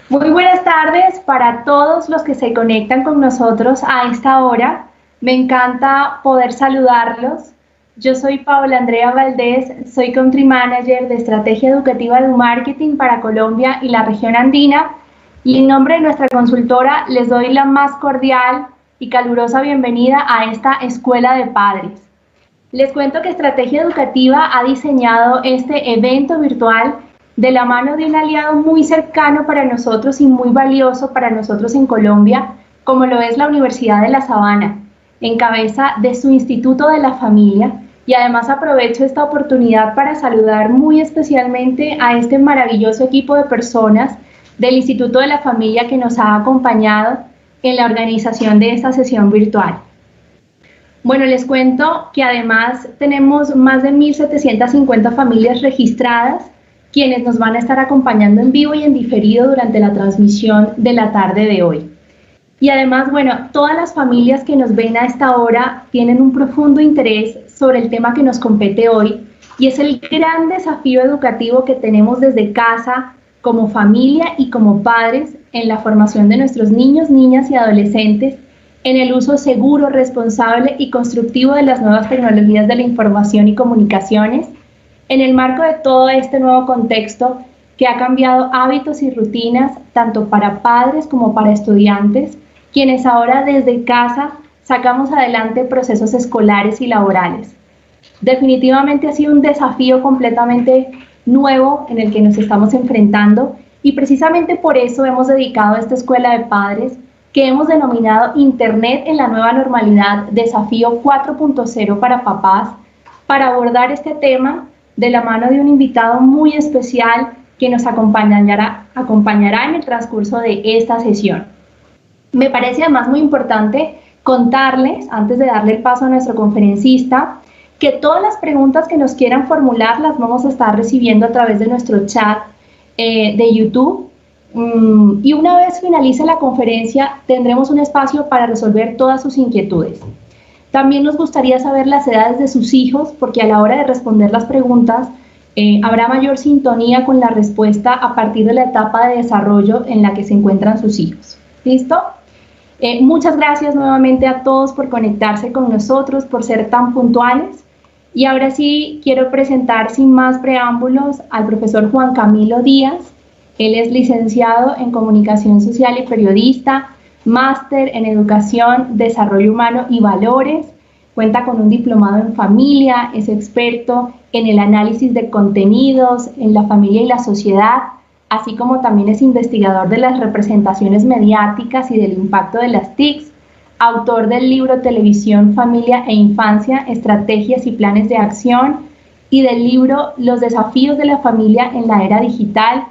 Muy buenas tardes para todos los que se conectan con nosotros a esta hora. Me encanta poder saludarlos. Yo soy Paola Andrea Valdés, soy Country Manager de Estrategia Educativa de Marketing para Colombia y la región andina. Y en nombre de nuestra consultora les doy la más cordial y calurosa bienvenida a esta Escuela de Padres. Les cuento que Estrategia Educativa ha diseñado este evento virtual de la mano de un aliado muy cercano para nosotros y muy valioso para nosotros en Colombia, como lo es la Universidad de La Sabana, en cabeza de su Instituto de la Familia. Y además aprovecho esta oportunidad para saludar muy especialmente a este maravilloso equipo de personas del Instituto de la Familia que nos ha acompañado en la organización de esta sesión virtual. Bueno, les cuento que además tenemos más de 1.750 familias registradas, quienes nos van a estar acompañando en vivo y en diferido durante la transmisión de la tarde de hoy. Y además, bueno, todas las familias que nos ven a esta hora tienen un profundo interés sobre el tema que nos compete hoy, y es el gran desafío educativo que tenemos desde casa, como familia y como padres, en la formación de nuestros niños, niñas y adolescentes, en el uso seguro, responsable y constructivo de las nuevas tecnologías de la información y comunicaciones, en el marco de todo este nuevo contexto que ha cambiado hábitos y rutinas tanto para padres como para estudiantes, quienes ahora desde casa sacamos adelante procesos escolares y laborales. Definitivamente ha sido un desafío completamente nuevo en el que nos estamos enfrentando, y precisamente por eso hemos dedicado esta Escuela de Padres, que hemos denominado Internet en la nueva normalidad, desafío 4.0 para papás, para abordar este tema de la mano de un invitado muy especial que nos acompañará en el transcurso de esta sesión. Me parece además muy importante contarles, antes de darle el paso a nuestro conferencista, que todas las preguntas que nos quieran formular las vamos a estar recibiendo a través de nuestro chat de YouTube. Y una vez finalice la conferencia, tendremos un espacio para resolver todas sus inquietudes. También nos gustaría saber las edades de sus hijos, porque a la hora de responder las preguntas habrá mayor sintonía con la respuesta a partir de la etapa de desarrollo en la que se encuentran sus hijos. ¿Listo? Muchas gracias nuevamente a todos por conectarse con nosotros, por ser tan puntuales. Y ahora sí quiero presentar sin más preámbulos al profesor Juan Camilo Díaz. Él es licenciado en Comunicación Social y periodista, máster en Educación, Desarrollo Humano y Valores, cuenta con un diplomado en familia, es experto en el análisis de contenidos, en la familia y la sociedad, así como también es investigador de las representaciones mediáticas y del impacto de las TICs, autor del libro Televisión, Familia e Infancia, Estrategias y Planes de Acción, y del libro Los desafíos de la familia en la era digital.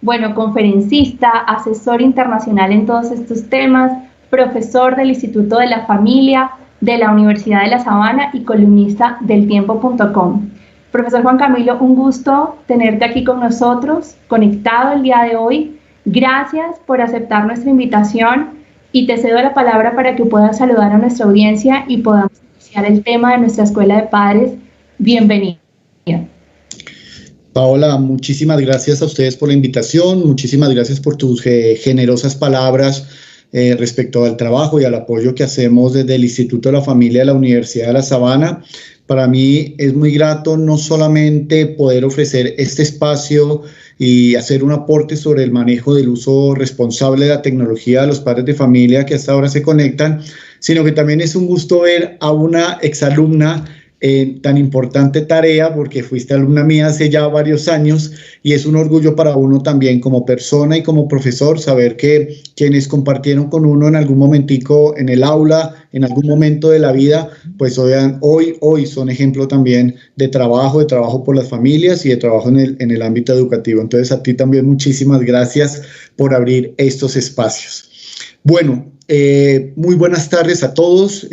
Bueno, conferencista, asesor internacional en todos estos temas, profesor del Instituto de la Familia, de la Universidad de La Sabana y columnista del Tiempo.com. Profesor Juan Camilo, un gusto tenerte aquí con nosotros, conectado el día de hoy. Gracias por aceptar nuestra invitación y te cedo la palabra para que puedas saludar a nuestra audiencia y podamos iniciar el tema de nuestra Escuela de Padres. Bienvenido. Paola, muchísimas gracias a ustedes por la invitación, muchísimas gracias por tus generosas palabras respecto al trabajo y al apoyo que hacemos desde el Instituto de la Familia de la Universidad de La Sabana. Para mí es muy grato no solamente poder ofrecer este espacio y hacer un aporte sobre el manejo del uso responsable de la tecnología a los padres de familia que hasta ahora se conectan, sino que también es un gusto ver a una exalumna tan importante tarea, porque fuiste alumna mía hace ya varios años, y es un orgullo para uno también como persona y como profesor saber que quienes compartieron con uno en algún momentico en el aula, en algún momento de la vida, pues hoy son ejemplo también de trabajo por las familias y de trabajo en el ámbito educativo. Entonces a ti también muchísimas gracias por abrir estos espacios. Bueno, muy buenas tardes a todos,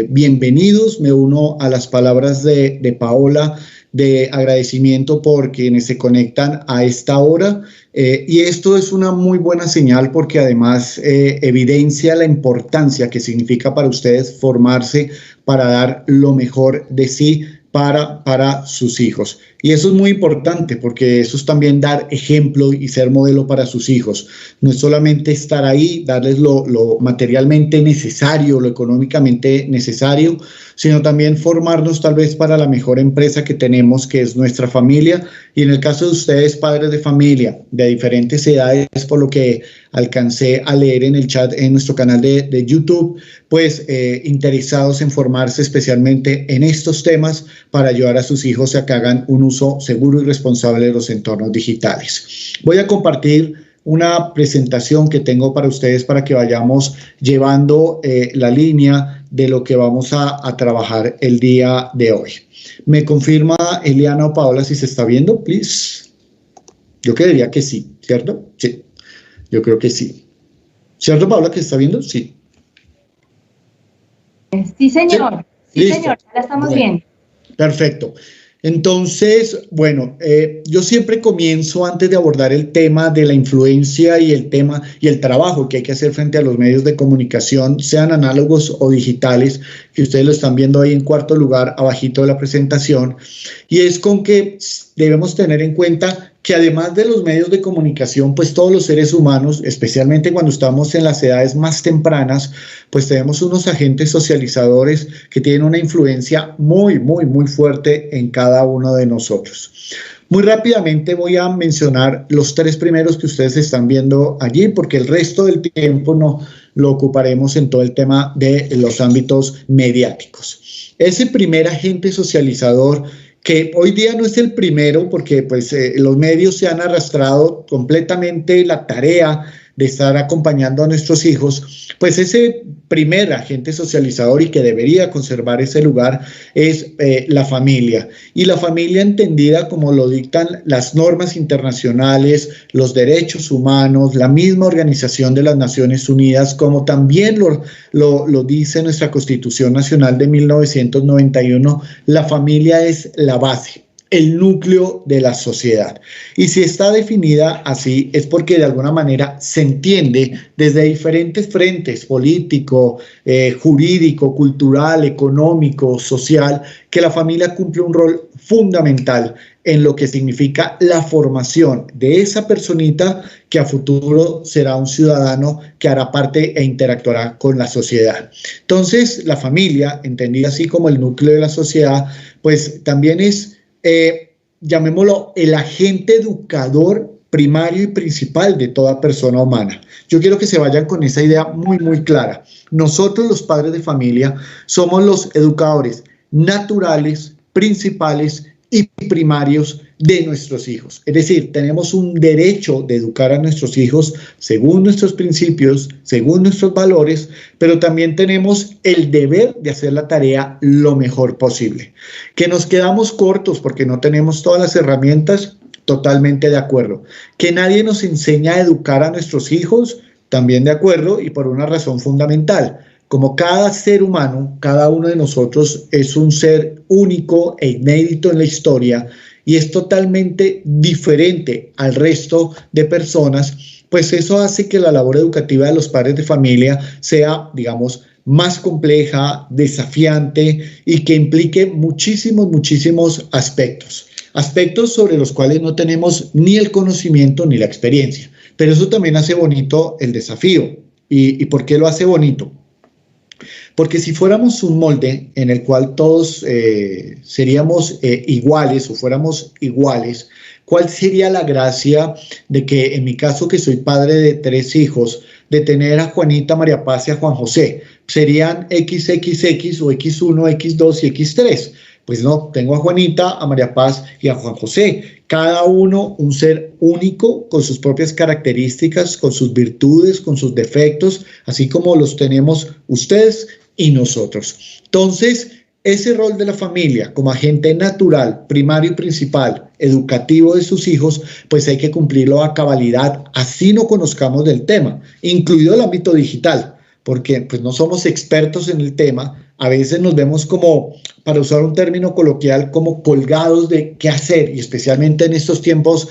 bienvenidos. Me uno a las palabras de Paola de agradecimiento por quienes se conectan a esta hora, y esto es una muy buena señal porque además evidencia la importancia que significa para ustedes formarse para dar lo mejor de sí para sus hijos. Y eso es muy importante porque eso es también dar ejemplo y ser modelo para sus hijos. No es solamente estar ahí, darles lo materialmente necesario, lo económicamente necesario, sino también formarnos tal vez para la mejor empresa que tenemos, que es nuestra familia. Y en el caso de ustedes, padres de familia de diferentes edades, por lo que alcancé a leer en el chat en nuestro canal de YouTube, pues interesados en formarse especialmente en estos temas para ayudar a sus hijos a que hagan un uso seguro y responsable de los entornos digitales. Voy a compartir una presentación que tengo para ustedes para que vayamos llevando la línea de lo que vamos a trabajar el día de hoy. ¿Me confirma Eliana o Paola si se está viendo, please? Yo creería que sí, ¿cierto? Sí, yo creo que sí. ¿Cierto, Paola, que está viendo? Sí. Sí, señor. Sí, señor, ya la estamos viendo. Perfecto. Entonces, bueno, yo siempre comienzo antes de abordar el tema de la influencia y el tema y el trabajo que hay que hacer frente a los medios de comunicación, sean análogos o digitales, que ustedes lo están viendo ahí en cuarto lugar, abajito de la presentación, y es con que debemos tener en cuenta que además de los medios de comunicación, pues todos los seres humanos, especialmente cuando estamos en las edades más tempranas, pues tenemos unos agentes socializadores que tienen una influencia muy, muy, muy fuerte en cada uno de nosotros. Muy rápidamente voy a mencionar los tres primeros que ustedes están viendo allí, porque el resto del tiempo no lo ocuparemos en todo el tema de los ámbitos mediáticos. Ese primer agente socializador, que hoy día no es el primero porque pues, los medios se han arrastrado completamente la tarea de estar acompañando a nuestros hijos, pues ese primer agente socializador y que debería conservar ese lugar es la familia. Y la familia entendida como lo dictan las normas internacionales, los derechos humanos, la misma Organización de las Naciones Unidas, como también lo dice nuestra Constitución Nacional de 1991, la familia es la base, el núcleo de la sociedad. Y si está definida así es porque de alguna manera se entiende desde diferentes frentes, político, jurídico, cultural, económico, social, que la familia cumple un rol fundamental en lo que significa la formación de esa personita que a futuro será un ciudadano que hará parte e interactuará con la sociedad. Entonces, la familia, entendida así como el núcleo de la sociedad, pues también es llamémoslo el agente educador primario y principal de toda persona humana. Yo quiero que se vayan con esa idea muy, muy clara. Nosotros, los padres de familia, somos los educadores naturales, principales y primarios de nuestros hijos. Es decir, tenemos un derecho de educar a nuestros hijos según nuestros principios, según nuestros valores, pero también tenemos el deber de hacer la tarea lo mejor posible. Que nos quedamos cortos porque no tenemos todas las herramientas, totalmente de acuerdo. Que nadie nos enseña a educar a nuestros hijos, también de acuerdo, y por una razón fundamental. Como cada ser humano, cada uno de nosotros es un ser único e inédito en la historia y es totalmente diferente al resto de personas, pues eso hace que la labor educativa de los padres de familia sea, digamos, más compleja, desafiante y que implique muchísimos aspectos. Aspectos sobre los cuales no tenemos ni el conocimiento ni la experiencia. Pero eso también hace bonito el desafío. ¿Y por qué lo hace bonito? Porque si fuéramos un molde en el cual todos seríamos iguales o fuéramos iguales, ¿cuál sería la gracia de que en mi caso, que soy padre de 3 hijos, de tener a Juanita, María Paz y a Juan José? Serían XXX o X1, X2 y X3. Pues no, tengo a Juanita, a María Paz y a Juan José. Cada uno un ser único con sus propias características, con sus virtudes, con sus defectos, así como los tenemos ustedes y nosotros. Entonces, ese rol de la familia como agente natural, primario y principal, educativo de sus hijos, pues hay que cumplirlo a cabalidad, así no conozcamos del tema, incluido el ámbito digital, porque pues no somos expertos en el tema. A veces nos vemos como, para usar un término coloquial, como colgados de qué hacer, y especialmente en estos tiempos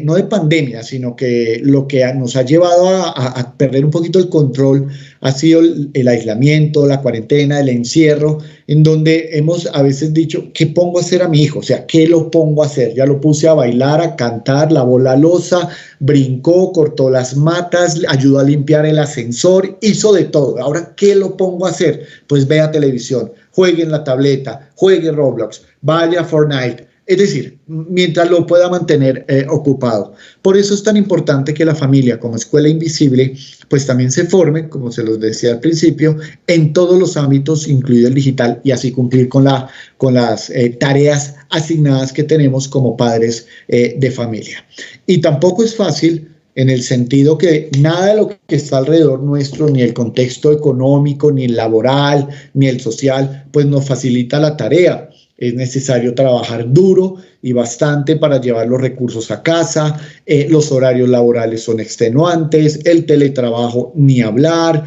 no de pandemia, sino que lo que nos ha llevado a perder un poquito el control ha sido el aislamiento, la cuarentena, el encierro, en donde hemos a veces dicho, ¿qué pongo a hacer a mi hijo? O sea, ¿qué lo pongo a hacer? Ya lo puse a bailar, a cantar, lavó la loza, brincó, cortó las matas, ayudó a limpiar el ascensor, hizo de todo. Ahora, ¿qué lo pongo a hacer? Pues vea televisión, juegue en la tableta, juegue Roblox, vaya a Fortnite. Es decir, mientras lo pueda mantener ocupado. Por eso es tan importante que la familia, como escuela invisible, pues también se forme, como se los decía al principio, en todos los ámbitos, incluido el digital, y así cumplir con las tareas asignadas que tenemos como padres de familia. Y tampoco es fácil, en el sentido que nada de lo que está alrededor nuestro, ni el contexto económico, ni el laboral, ni el social, pues nos facilita la tarea. Es necesario trabajar duro y bastante para llevar los recursos a casa, los horarios laborales son extenuantes, el teletrabajo ni hablar,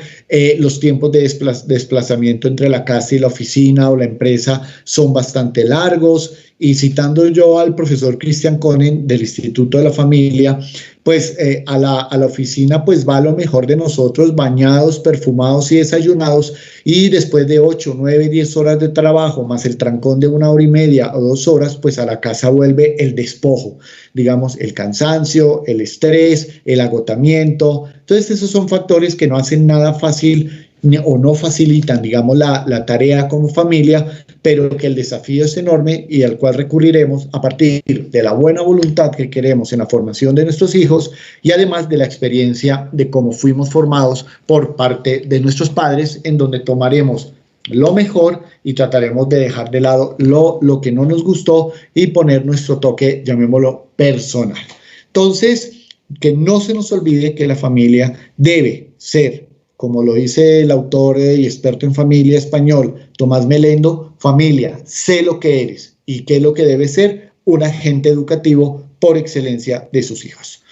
los tiempos de desplazamiento entre la casa y la oficina o la empresa son bastante largos. Y citando yo al profesor Christian Koenen del Instituto de la Familia, pues a la oficina pues va lo mejor de nosotros, bañados, perfumados y desayunados, y después de 8, 9, 10 horas de trabajo, más el trancón de 1 hora y media o 2 horas, pues a la casa vuelve el despojo, digamos, el cansancio, el estrés, el agotamiento. Entonces esos son factores que no hacen nada fácil o no facilitan, digamos, la tarea como familia, pero que el desafío es enorme y al cual recurriremos a partir de la buena voluntad que queremos en la formación de nuestros hijos y además de la experiencia de cómo fuimos formados por parte de nuestros padres, en donde tomaremos lo mejor y trataremos de dejar de lado lo que no nos gustó y poner nuestro toque, llamémoslo, personal. Entonces, que no se nos olvide que la familia debe ser, como lo dice el autor y experto en familia español, Tomás Melendo, familia, sé lo que eres y qué es lo que debe ser un agente educativo por excelencia de sus hijos.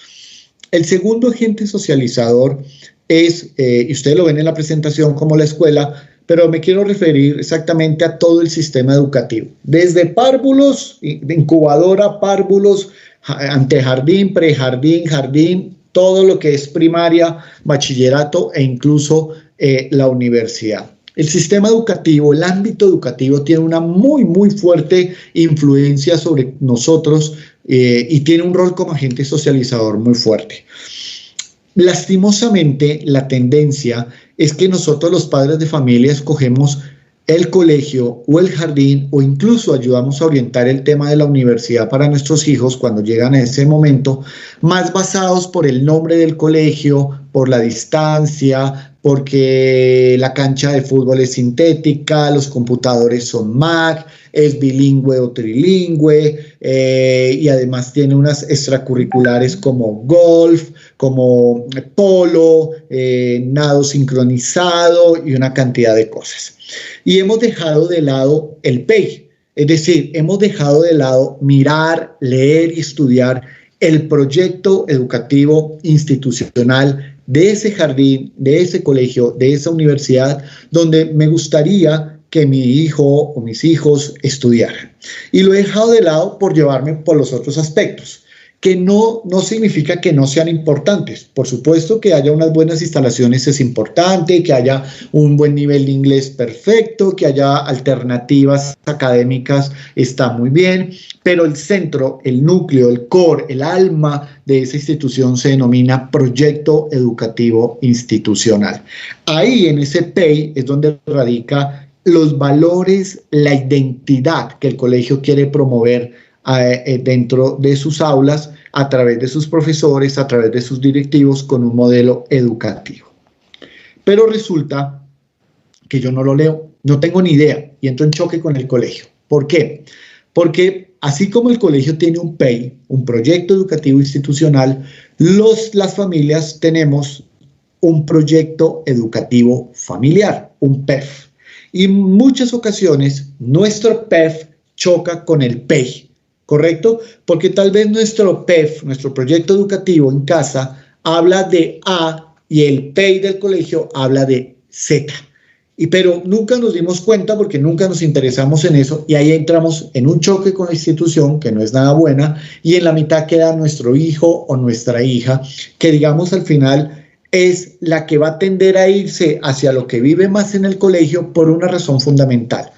El segundo agente socializador es, y ustedes lo ven en la presentación como la escuela, pero me quiero referir exactamente a todo el sistema educativo, desde párvulos, incubadora, párvulos, antejardín, prejardín, jardín, todo lo que es primaria, bachillerato e incluso la universidad. El sistema educativo, el ámbito educativo tiene una muy fuerte influencia sobre nosotros y tiene un rol como agente socializador muy fuerte. Lastimosamente, la tendencia es que nosotros los padres de familia escogemos el colegio o el jardín o incluso ayudamos a orientar el tema de la universidad para nuestros hijos cuando llegan a ese momento, más basados por el nombre del colegio, por la distancia, porque la cancha de fútbol es sintética, los computadores son Mac, es bilingüe o trilingüe y además tiene unas extracurriculares como golf, como polo, nado sincronizado y una cantidad de cosas. Y hemos dejado de lado el PEI, es decir, hemos dejado de lado mirar, leer y estudiar el proyecto educativo institucional de ese jardín, de ese colegio, de esa universidad, donde me gustaría que mi hijo o mis hijos estudiaran. Y lo he dejado de lado por llevarme por los otros aspectos, que no significa que no sean importantes. Por supuesto que haya unas buenas instalaciones es importante, que haya un buen nivel de inglés perfecto, que haya alternativas académicas está muy bien, pero el centro, el núcleo, el core, el alma de esa institución se denomina Proyecto Educativo Institucional. Ahí en ese PEI es donde radica los valores, la identidad que el colegio quiere promover dentro de sus aulas, a través de sus profesores, a través de sus directivos, con un modelo educativo. Pero resulta que yo no lo leo, no tengo ni idea y entro en choque con el colegio. ¿Por qué? Porque así como el colegio tiene un PEI, un proyecto educativo institucional, las familias tenemos un proyecto educativo familiar, un PEF. Y en muchas ocasiones nuestro PEF choca con el PEI. ¿Correcto? Porque tal vez nuestro PEF, nuestro proyecto educativo en casa, habla de A y el PEI del colegio habla de Z. Pero nunca nos dimos cuenta porque nunca nos interesamos en eso y ahí entramos en un choque con la institución que no es nada buena y en la mitad queda nuestro hijo o nuestra hija que digamos al final es la que va a tender a irse hacia lo que vive más en el colegio por una razón fundamental.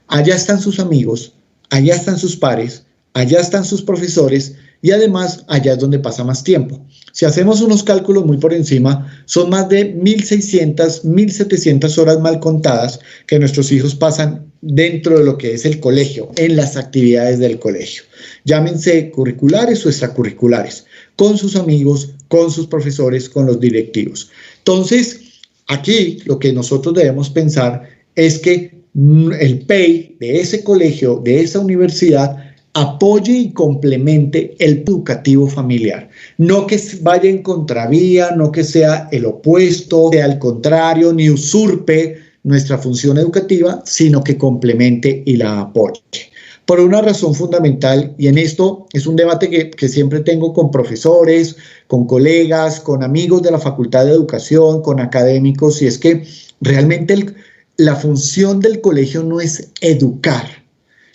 Allá están sus amigos, allá están sus pares, allá están sus profesores y además allá es donde pasa más tiempo. Si hacemos unos cálculos muy por encima, son más de 1.600, 1.700 horas mal contadas que nuestros hijos pasan dentro de lo que es el colegio, en las actividades del colegio. Llámense curriculares o extracurriculares, con sus amigos, con sus profesores, con los directivos. Entonces, aquí lo que nosotros debemos pensar es que el PEI de ese colegio, de esa universidad, apoye y complemente el educativo familiar. No que vaya en contravía, no que sea el opuesto, sea al contrario, ni usurpe nuestra función educativa, sino que complemente y la apoye. Por una razón fundamental, y en esto es un debate que siempre tengo con profesores, con colegas, con amigos de la Facultad de Educación, con académicos, y es que realmente la función del colegio no es educar.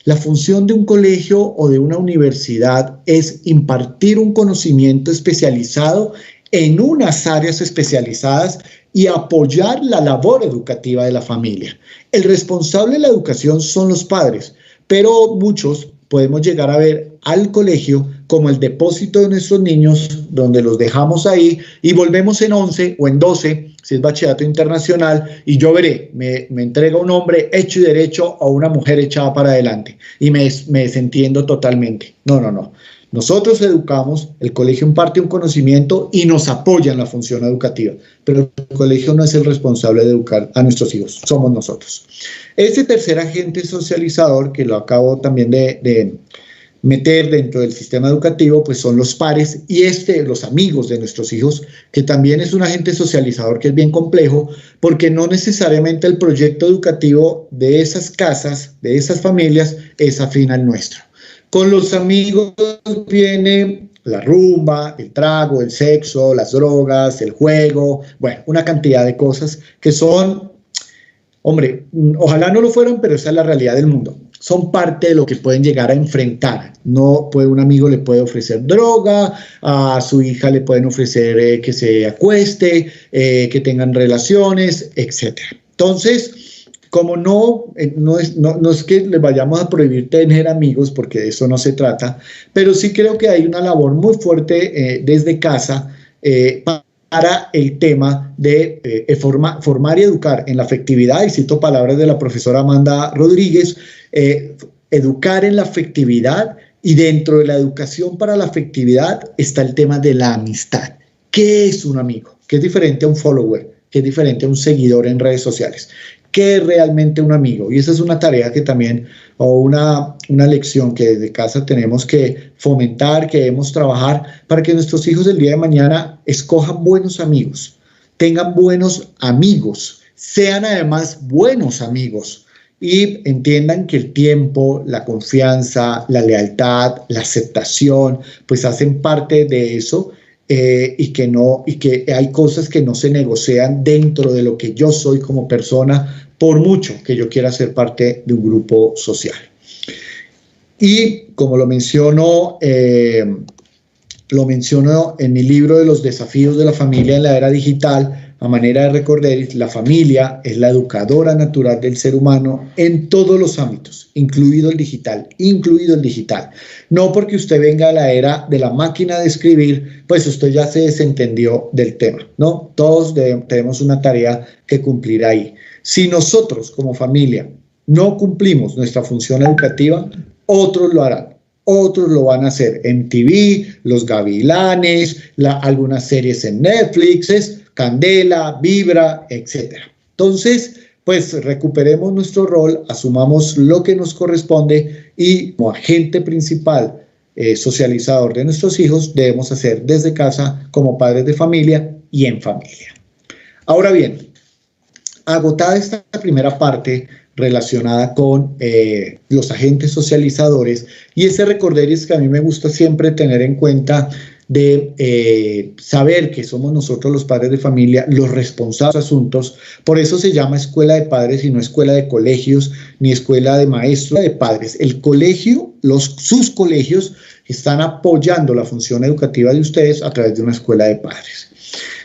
La función de un colegio o de una universidad es impartir un conocimiento especializado en unas áreas especializadas y apoyar la labor educativa de la familia. El responsable de la educación son los padres, pero muchos podemos llegar a ver al colegio como el depósito de nuestros niños, donde los dejamos ahí y volvemos en 11 o en 12, si es bachillerato internacional, y yo veré, me entrega un hombre hecho y derecho o una mujer echada para adelante, y me desentiendo totalmente. No. Nosotros educamos, el colegio imparte un conocimiento y nos apoya en la función educativa, pero el colegio no es el responsable de educar a nuestros hijos, somos nosotros. Este tercer agente socializador, que lo acabo también de meter dentro del sistema educativo, pues son los pares y los amigos de nuestros hijos, que también es un agente socializador que es bien complejo, porque no necesariamente el proyecto educativo de esas casas, de esas familias, es afín al nuestro. Con los amigos viene la rumba, el trago, el sexo, las drogas, el juego, bueno, una cantidad de cosas que son, hombre, ojalá no lo fueran, pero esa es la realidad del mundo. Son parte de lo que pueden llegar a enfrentar. No puede, un amigo le puede ofrecer droga, a su hija le pueden ofrecer que se acueste, que tengan relaciones, etc. Entonces, como no es que les vayamos a prohibir tener amigos, porque de eso no se trata, pero sí creo que hay una labor muy fuerte desde casa para el tema de formar y educar en la afectividad, y cito palabras de la profesora Amanda Rodríguez, educar en la afectividad, y dentro de la educación para la afectividad está el tema de la amistad. ¿Qué es un amigo? ¿Qué es diferente a un follower? ¿Qué es diferente a un seguidor en redes sociales? ¿Qué es realmente un amigo? Y esa es una tarea que también, o una lección que desde casa tenemos que fomentar, que debemos trabajar para que nuestros hijos el día de mañana escojan buenos amigos, tengan buenos amigos, sean además buenos amigos y entiendan que el tiempo, la confianza, la lealtad, la aceptación, pues hacen parte de eso. Y que hay cosas que no se negocian dentro de lo que yo soy como persona, por mucho que yo quiera ser parte de un grupo social. Y como lo menciono en mi libro de los desafíos de la familia en la era digital, a manera de recordar, la familia es la educadora natural del ser humano en todos los ámbitos, incluido el digital. No porque usted venga a la era de la máquina de escribir, pues usted ya se desentendió del tema, ¿no? Todos tenemos una tarea que cumplir ahí. Si nosotros como familia no cumplimos nuestra función educativa, otros lo harán. Otros lo van a hacer. MTV, Los Gavilanes, algunas series en Netflix, Candela, Vibra, etc. Entonces, pues recuperemos nuestro rol, asumamos lo que nos corresponde y como agente principal socializador de nuestros hijos debemos hacer desde casa como padres de familia y en familia. Ahora bien, agotada esta primera parte relacionada con los agentes socializadores y ese recorderis que a mí me gusta siempre tener en cuenta de saber que somos nosotros los padres de familia los responsables de asuntos. Por eso se llama escuela de padres y no escuela de colegios ni escuela de maestros, de padres. El colegio, sus colegios están apoyando la función educativa de ustedes a través de una escuela de padres.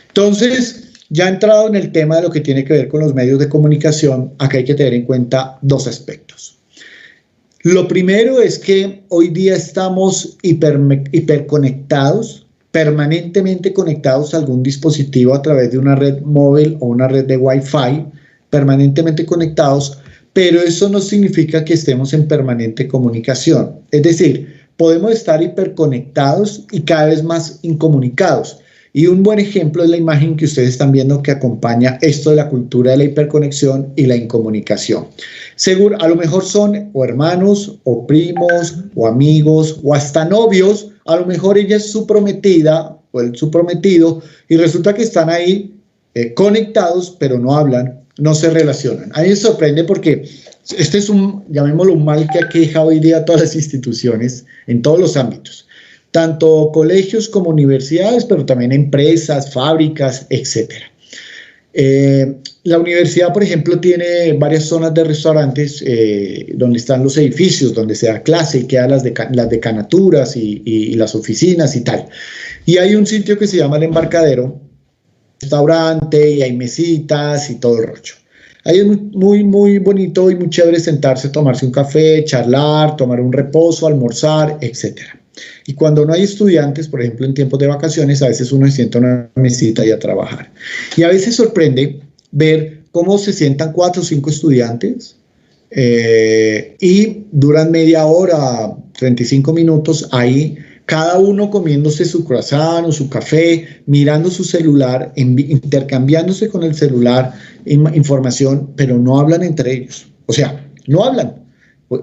Entonces, Ya entrado en el tema de lo que tiene que ver con los medios de comunicación, acá hay que tener en cuenta dos aspectos. Lo primero es que hoy día estamos hiperconectados, permanentemente conectados a algún dispositivo a través de una red móvil o una red de Wi-Fi, permanentemente conectados, pero eso no significa que estemos en permanente comunicación. Es decir, podemos estar hiperconectados y cada vez más incomunicados. Y un buen ejemplo es la imagen que ustedes están viendo que acompaña esto de la cultura de la hiperconexión y la incomunicación. Seguro, a lo mejor son o hermanos, o primos, o amigos, o hasta novios. A lo mejor ella es su prometida o él su prometido y resulta que están ahí conectados, pero no hablan, no se relacionan. A mí me sorprende porque este es llamémoslo, un mal que aqueja hoy día a todas las instituciones en todos los ámbitos. Tanto colegios como universidades, pero también empresas, fábricas, etc. La universidad, por ejemplo, tiene varias zonas de restaurantes donde están los edificios, donde se da clase y quedan las decanaturas y las oficinas y tal. Y hay un sitio que se llama El Embarcadero, restaurante, y hay mesitas y todo el rollo. Ahí es muy, muy bonito y muy chévere sentarse, tomarse un café, charlar, tomar un reposo, almorzar, etcétera. Y cuando no hay estudiantes, por ejemplo, en tiempos de vacaciones, a veces uno se sienta en una mesita y a trabajar. Y a veces sorprende ver cómo se sientan 4 o 5 estudiantes y duran media hora, 35 minutos ahí, cada uno comiéndose su croissant o su café, mirando su celular, intercambiándose con el celular información, pero no hablan entre ellos. O sea, no hablan.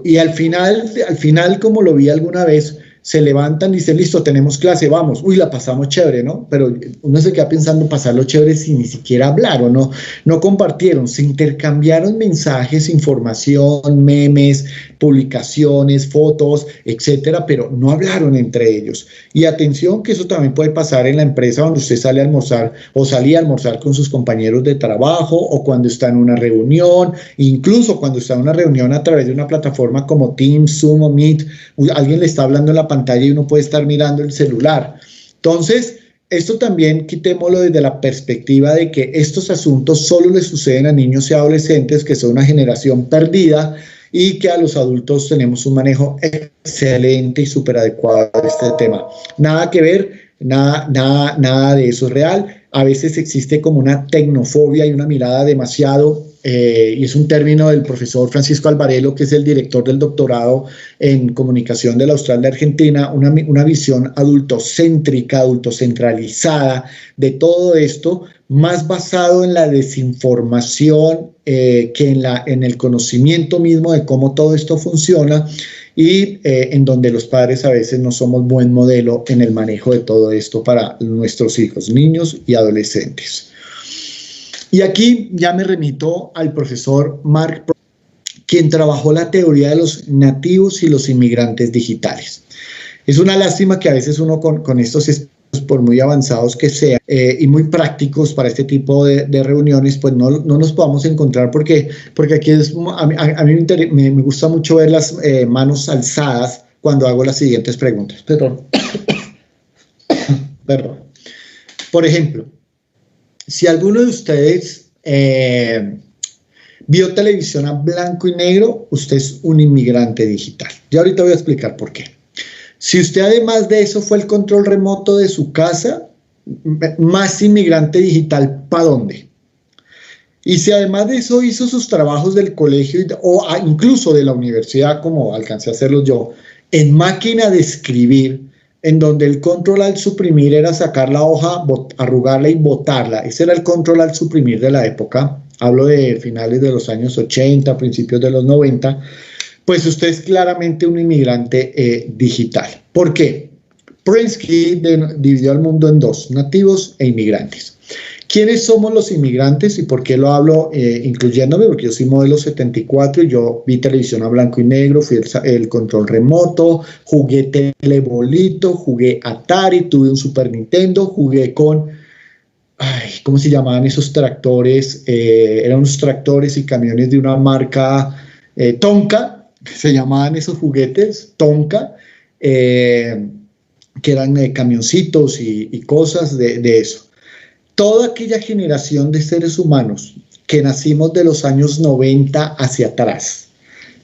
Y al final, como lo vi alguna vez, se levantan y dicen, listo, tenemos clase, vamos, uy, la pasamos chévere, ¿no? Pero uno se queda pensando pasarlo chévere sin ni siquiera hablar o no compartieron, se intercambiaron mensajes, información, memes, publicaciones, fotos, etcétera, pero no hablaron entre ellos. Y atención que eso también puede pasar en la empresa donde usted sale a almorzar o salía a almorzar con sus compañeros de trabajo o cuando está en una reunión, incluso cuando está en una reunión a través de una plataforma como Teams, Zoom o Meet, alguien le está hablando en la pantalla y uno puede estar mirando el celular. Entonces, esto también quitémoslo desde la perspectiva de que estos asuntos solo les suceden a niños y adolescentes que son una generación perdida y que a los adultos tenemos un manejo excelente y súper adecuado de este tema. Nada que ver, nada de eso es real. A veces existe como una tecnofobia y una mirada demasiado, y es un término del profesor Francisco Alvarelo, que es el director del doctorado en comunicación de la Austral de Argentina, una visión adultocéntrica, adultocentralizada de todo esto, más basado en la desinformación que en el conocimiento mismo de cómo todo esto funciona y en donde los padres a veces no somos buen modelo en el manejo de todo esto para nuestros hijos, niños y adolescentes. Y aquí ya me remito al profesor Mark, quien trabajó la teoría de los nativos y los inmigrantes digitales. Es una lástima que a veces uno con estos estudios, por muy avanzados que sean y muy prácticos para este tipo de reuniones, pues no nos podamos encontrar porque aquí a mí me gusta mucho ver las manos alzadas cuando hago las siguientes preguntas. Perdón. Por ejemplo, si alguno de ustedes vio televisión a blanco y negro, usted es un inmigrante digital. Ya ahorita voy a explicar por qué. Si usted además de eso fue el control remoto de su casa, más inmigrante digital, ¿para dónde? Y si además de eso hizo sus trabajos del colegio o incluso de la universidad, como alcancé a hacerlo yo, en máquina de escribir, en donde el control al suprimir era sacar la hoja, arrugarla y botarla. Ese era el control al suprimir de la época. Hablo de finales de los años 80, principios de los 90. Pues usted es claramente un inmigrante digital. ¿Por qué? Prensky dividió al mundo en dos, nativos e inmigrantes. ¿Quiénes somos los inmigrantes y por qué lo hablo incluyéndome? Porque yo soy modelo 74 y yo vi televisión a blanco y negro, fui el control remoto, jugué telebolito, jugué Atari, tuve un Super Nintendo, jugué con, ¿cómo se llamaban esos tractores? Eran unos tractores y camiones de una marca Tonka, se llamaban esos juguetes, Tonka, que eran camioncitos y cosas de eso. Toda aquella generación de seres humanos que nacimos de los años 90 hacia atrás,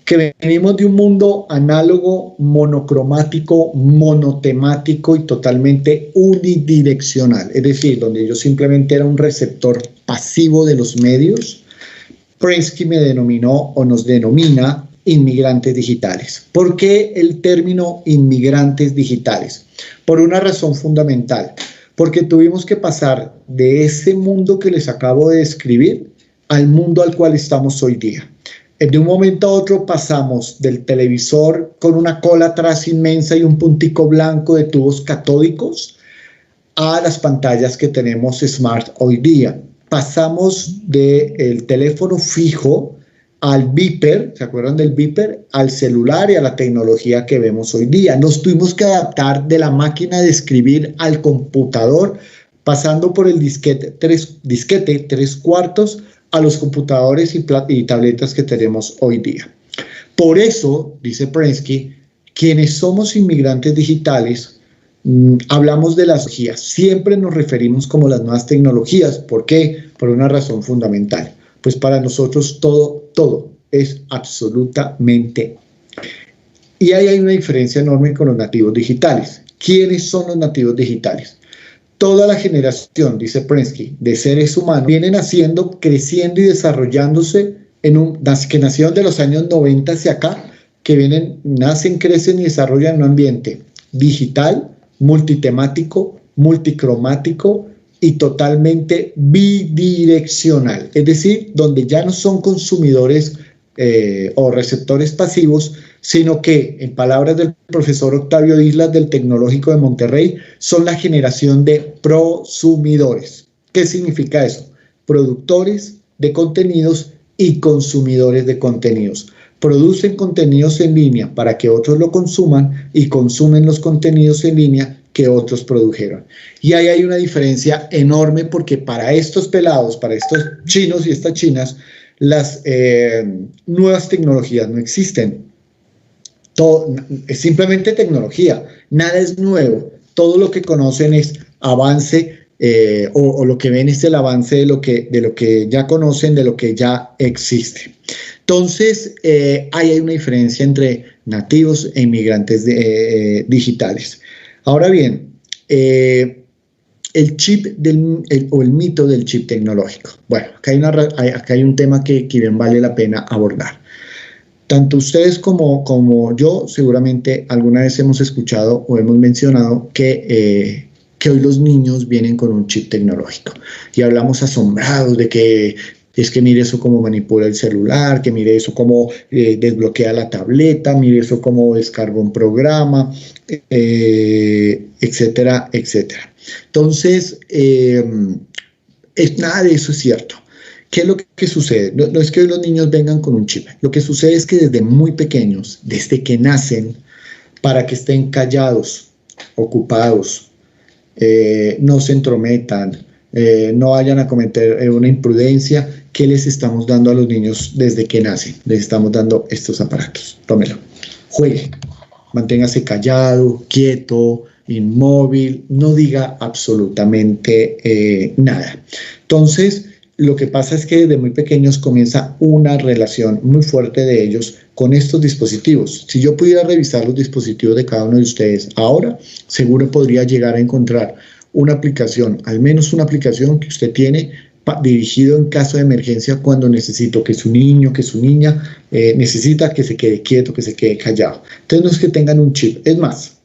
que venimos de un mundo análogo, monocromático, monotemático y totalmente unidireccional, es decir, donde yo simplemente era un receptor pasivo de los medios. Prensky me denominó o nos denomina inmigrantes digitales. ¿Por qué el término inmigrantes digitales? Por una razón fundamental, porque tuvimos que pasar de ese mundo que les acabo de describir al mundo al cual estamos hoy día. De un momento a otro pasamos del televisor con una cola atrás inmensa y un puntico blanco de tubos catódicos a las pantallas que tenemos smart hoy día. Pasamos del teléfono fijo al beeper, ¿se acuerdan del beeper? Al celular y a la tecnología que vemos hoy día. Nos tuvimos que adaptar de la máquina de escribir al computador, pasando por el disquete 3/4 a los computadores y tabletas que tenemos hoy día. Por eso, dice Prensky, quienes somos inmigrantes digitales, hablamos de las tecnologías, siempre nos referimos como las nuevas tecnologías. ¿Por qué? Por una razón fundamental. Pues para nosotros todo es absolutamente. Y ahí hay una diferencia enorme con los nativos digitales. ¿Quiénes son los nativos digitales? Toda la generación, dice Prensky, de seres humanos vienen naciendo, creciendo y desarrollándose que nacieron de los años 90 hacia acá, que nacen, crecen y desarrollan un ambiente digital, multitemático, multicromático y totalmente bidireccional, es decir, donde ya no son consumidores o receptores pasivos, sino que, en palabras del profesor Octavio Islas del Tecnológico de Monterrey, son la generación de prosumidores. ¿Qué significa eso? Productores de contenidos y consumidores de contenidos. Producen contenidos en línea para que otros lo consuman y consumen los contenidos en línea que otros produjeron. Y ahí hay una diferencia enorme, porque para estos pelados, para estos chinos y estas chinas, las nuevas tecnologías no existen. Todo es simplemente tecnología, nada es nuevo. Todo lo que conocen es avance, o lo que ven es el avance de lo que ya conocen, de lo que ya existe. Entonces, ahí hay una diferencia entre nativos e inmigrantes digitales. Ahora bien, el chip o el mito del chip tecnológico. Bueno, acá hay un tema que bien vale la pena abordar. Tanto ustedes como yo seguramente alguna vez hemos escuchado o hemos mencionado que hoy los niños vienen con un chip tecnológico y hablamos asombrados de que es que mire eso cómo manipula el celular, que mire eso cómo desbloquea la tableta, mire eso cómo descarga un programa, etcétera, etcétera. Entonces, nada de eso es cierto. ¿Qué es lo que sucede? No es que los niños vengan con un chip. Lo que sucede es que desde muy pequeños, desde que nacen, para que estén callados, ocupados, no se entrometan, no vayan a cometer una imprudencia, ¿qué les estamos dando a los niños desde que nacen? Les estamos dando estos aparatos. Tómelo, juegue, manténgase callado, quieto, inmóvil, no diga absolutamente nada. Entonces, lo que pasa es que desde muy pequeños comienza una relación muy fuerte de ellos con estos dispositivos. Si yo pudiera revisar los dispositivos de cada uno de ustedes ahora, seguro podría llegar a encontrar una aplicación, al menos una aplicación que usted tiene dirigido en caso de emergencia, cuando necesito que su niño, que su niña necesita que se quede quieto, que se quede callado. Entonces no es que tengan un chip, es más,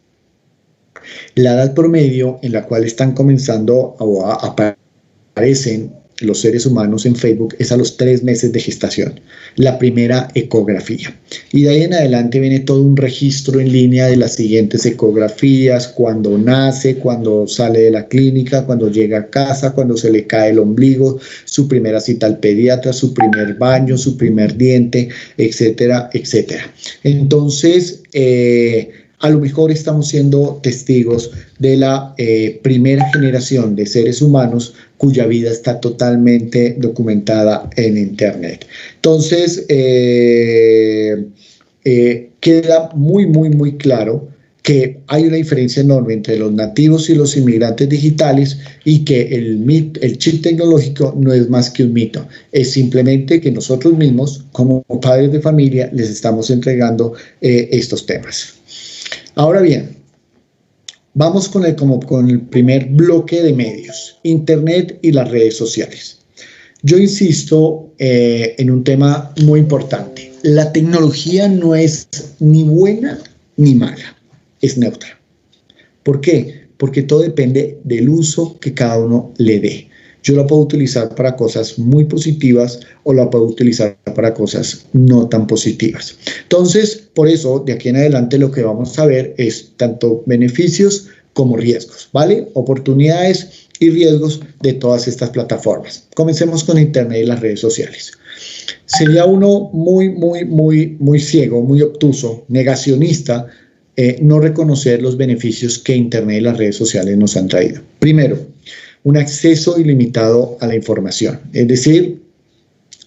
la edad promedio en la cual están comenzando o aparecen los seres humanos en Facebook es a los 3 meses de gestación, la primera ecografía. Y de ahí en adelante viene todo un registro en línea de las siguientes ecografías: cuando nace, cuando sale de la clínica, cuando llega a casa, cuando se le cae el ombligo, su primera cita al pediatra, su primer baño, su primer diente, etcétera, etcétera. Entonces, a lo mejor estamos siendo testigos de la primera generación de seres humanos cuya vida está totalmente documentada en Internet. Entonces, queda muy claro que hay una diferencia enorme entre los nativos y los inmigrantes digitales y que el chip tecnológico no es más que un mito. Es simplemente que nosotros mismos, como padres de familia, les estamos entregando estos temas. Ahora bien, vamos con el primer bloque de medios, Internet y las redes sociales. Yo insisto en un tema muy importante. La tecnología no es ni buena ni mala, es neutra. ¿Por qué? Porque todo depende del uso que cada uno le dé. Yo la puedo utilizar para cosas muy positivas o la puedo utilizar para cosas no tan positivas. Entonces, por eso, de aquí en adelante lo que vamos a ver es tanto beneficios como riesgos, ¿vale? Oportunidades y riesgos de todas estas plataformas. Comencemos con Internet y las redes sociales. Sería uno muy ciego, muy obtuso, negacionista, no reconocer los beneficios que Internet y las redes sociales nos han traído. Primero, un acceso ilimitado a la información. Es decir,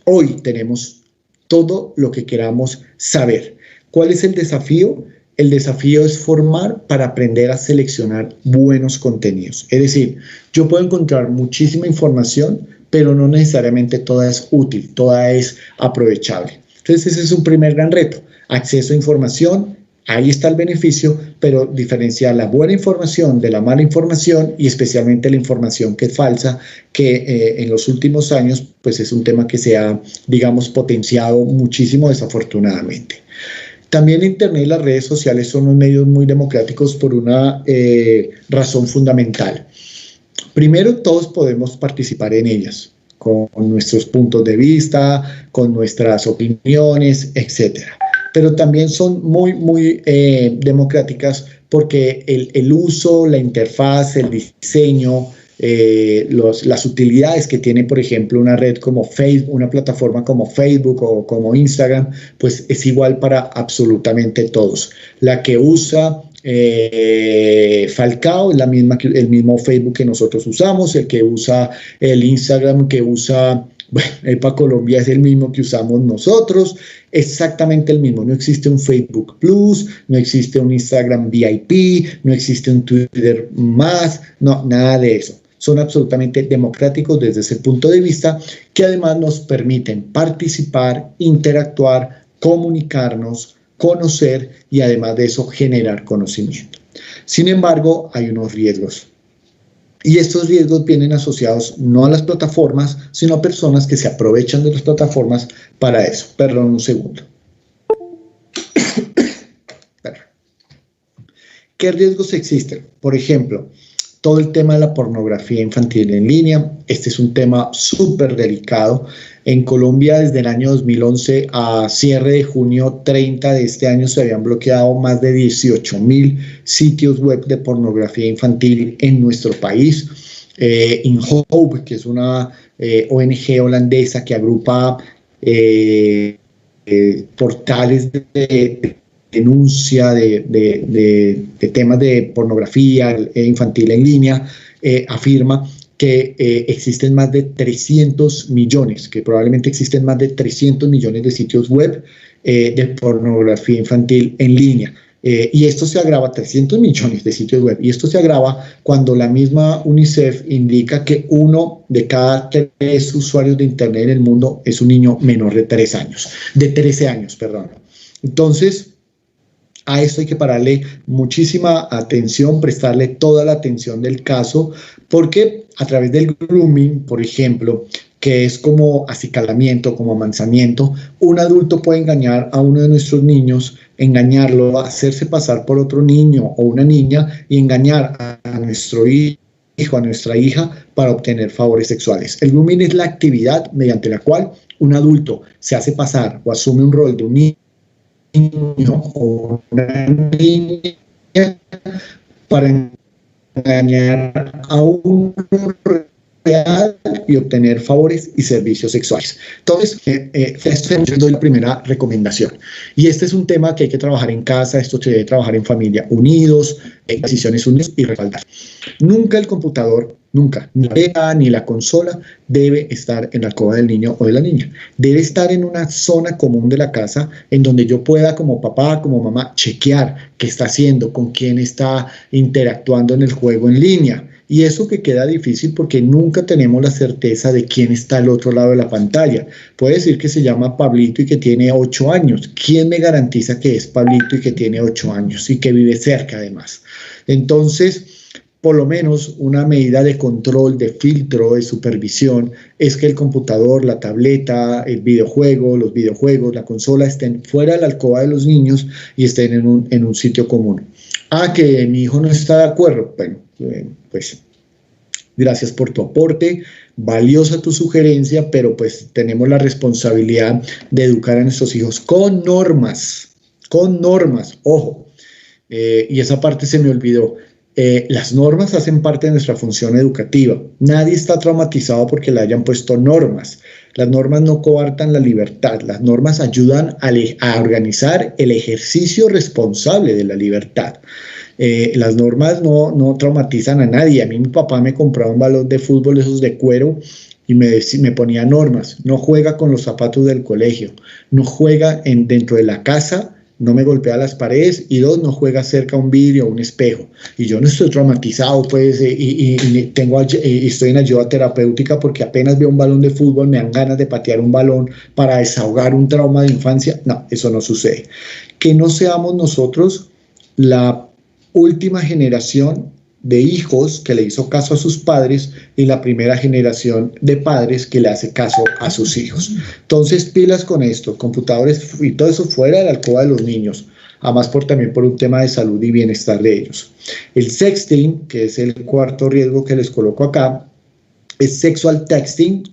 hoy tenemos todo lo que queramos saber. ¿Cuál es el desafío? El desafío es formar para aprender a seleccionar buenos contenidos. Es decir, yo puedo encontrar muchísima información, pero no necesariamente toda es útil, toda es aprovechable. Entonces, ese es un primer gran reto. Acceso a información. Ahí está el beneficio, pero diferenciar la buena información de la mala información y especialmente la información que es falsa, que en los últimos años pues es un tema que se ha, digamos, potenciado muchísimo desafortunadamente. También Internet y las redes sociales son unos medios muy democráticos por una razón fundamental. Primero, todos podemos participar en ellas, con nuestros puntos de vista, con nuestras opiniones, etcétera. Pero también son muy democráticas porque el uso, la interfaz, el diseño, las utilidades que tiene, por ejemplo, una red como Facebook, una plataforma como Facebook o como Instagram, pues es igual para absolutamente todos. La que usa Falcao es el mismo Facebook que nosotros usamos, el que usa el Instagram que usa... Bueno, EPA Colombia es el mismo que usamos nosotros, exactamente el mismo. No existe un Facebook Plus, no existe un Instagram VIP, no existe un Twitter más, no, nada de eso. Son absolutamente democráticos desde ese punto de vista, que además nos permiten participar, interactuar, comunicarnos, conocer y además de eso generar conocimiento. Sin embargo, hay unos riesgos. Y estos riesgos vienen asociados no a las plataformas, sino a personas que se aprovechan de las plataformas para eso. Perdón, un segundo. ¿Qué riesgos existen? Por ejemplo, todo el tema de la pornografía infantil en línea. Este es un tema súper delicado. En Colombia, desde el año 2011 a cierre de junio 30 de este año, se habían bloqueado más de 18.000 sitios web de pornografía infantil en nuestro país. InHope, que es una ONG holandesa que agrupa portales de denuncia de temas de pornografía infantil en línea, afirma que existen más de 300 millones, que probablemente existen más de 300 millones de sitios web de pornografía infantil en línea. Y esto se agrava, 300 millones de sitios web, y esto se agrava cuando la misma UNICEF indica que 1 de cada 3 usuarios de Internet en el mundo es un niño menor de 13 años, perdón. Entonces, a esto hay que pararle muchísima atención, prestarle toda la atención del caso, porque a través del grooming, por ejemplo, que es como acicalamiento, como amansamiento, un adulto puede engañar a uno de nuestros niños, engañarlo, hacerse pasar por otro niño o una niña y engañar a nuestro hijo, a nuestra hija para obtener favores sexuales. El grooming es la actividad mediante la cual un adulto se hace pasar o asume un rol de un niño o una niña para engañar a un real y obtener favores y servicios sexuales. Entonces, esto es la primera recomendación. Y este es un tema que hay que trabajar en casa, esto se debe trabajar en familia, unidos, en decisiones unidas y respaldar. Nunca el computador nunca. Ni la pareja, ni la consola debe estar en la alcoba del niño o de la niña. Debe estar en una zona común de la casa en donde yo pueda, como papá, como mamá, chequear qué está haciendo, con quién está interactuando en el juego en línea. Y eso que queda difícil porque nunca tenemos la certeza de quién está al otro lado de la pantalla. Puede decir que se llama Pablito y que tiene 8 años. ¿Quién me garantiza que es Pablito y que tiene 8 años y que vive cerca además? Entonces, por lo menos una medida de control, de filtro, de supervisión, es que el computador, la tableta, el videojuego, los videojuegos, la consola estén fuera de la alcoba de los niños y estén en un sitio común. Que mi hijo no está de acuerdo. Bueno, pues gracias por tu aporte, valiosa tu sugerencia, pero pues tenemos la responsabilidad de educar a nuestros hijos con normas, ojo, y esa parte se me olvidó. Las normas hacen parte de nuestra función educativa. Nadie está traumatizado porque le hayan puesto normas. Las normas no coartan la libertad. Las normas ayudan a organizar el ejercicio responsable de la libertad. Las normas no traumatizan a nadie. A mí mi papá me compraba un balón de fútbol, esos de cuero, y me ponía normas. No juega con los zapatos del colegio. No juega dentro de la casa. No me golpea las paredes, y 2, no juega cerca a un vidrio o un espejo. Y yo no estoy traumatizado, pues, y estoy en ayuda terapéutica porque apenas veo un balón de fútbol me dan ganas de patear un balón para desahogar un trauma de infancia. No, eso no sucede. Que no seamos nosotros la última generación de hijos que le hizo caso a sus padres y la primera generación de padres que le hace caso a sus hijos. Entonces, pilas con esto, computadores y todo eso fuera de la alcoba de los niños, además también por un tema de salud y bienestar de ellos. El sexting, que es el cuarto riesgo que les coloco acá, es sexual texting,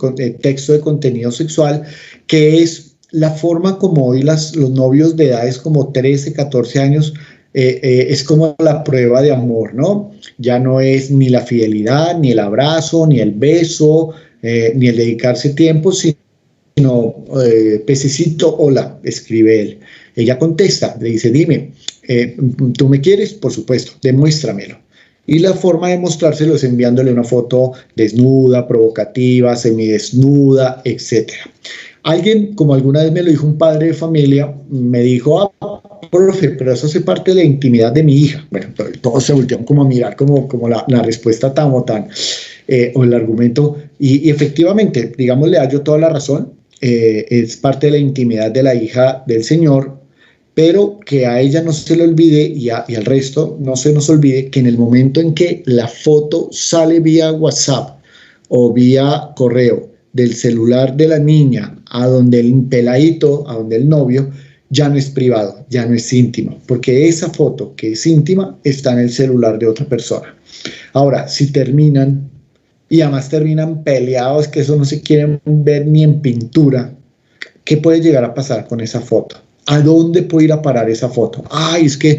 texto de contenido sexual, que es la forma como hoy los novios de edades como 13, 14 años es como la prueba de amor, ¿no? Ya no es ni la fidelidad, ni el abrazo, ni el beso, ni el dedicarse tiempo, sino pececito, hola, escribe él. Ella contesta, le dice, dime, ¿tú me quieres? Por supuesto, demuéstramelo. Y la forma de mostrárselo es enviándole una foto desnuda, provocativa, semidesnuda, etc. Alguien, como alguna vez me lo dijo un padre de familia, me dijo, profe, pero eso hace parte de la intimidad de mi hija. Bueno, todos se voltearon como a mirar como la respuesta o el argumento, y efectivamente, digamos, le hallo toda la razón, es parte de la intimidad de la hija del Señor, pero que a ella no se le olvide y al resto no se nos olvide que en el momento en que la foto sale vía WhatsApp o vía correo del celular de la niña a donde el peladito, a donde el novio, ya no es privado, ya no es íntimo, porque esa foto que es íntima está en el celular de otra persona. Ahora, si terminan, y además terminan peleados, que eso no se quieren ver ni en pintura, ¿qué puede llegar a pasar con esa foto? ¿A dónde puede ir a parar esa foto? Es que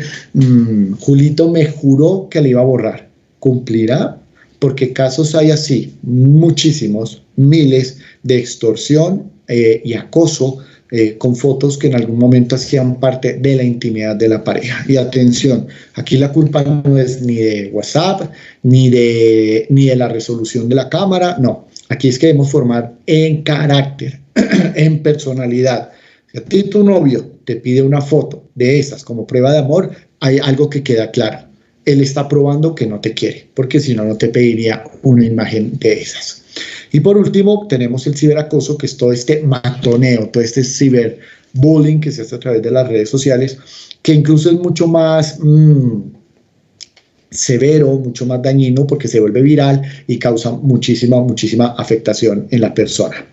Julito me juró que le iba a borrar. ¿Cumplirá? Porque casos hay así, muchísimos, miles de extorsión y acoso con fotos que en algún momento hacían parte de la intimidad de la pareja. Y atención, aquí la culpa no es ni de WhatsApp, ni de la resolución de la cámara, no. Aquí es que debemos formar en carácter, en personalidad. Si a ti tu novio te pide una foto de esas como prueba de amor, hay algo que queda claro. Él está probando que no te quiere, porque si no, no te pediría una imagen de esas. Y por último, tenemos el ciberacoso, que es todo este matoneo, todo este ciberbullying que se hace a través de las redes sociales, que incluso es mucho más severo, mucho más dañino, porque se vuelve viral y causa muchísima afectación en la persona.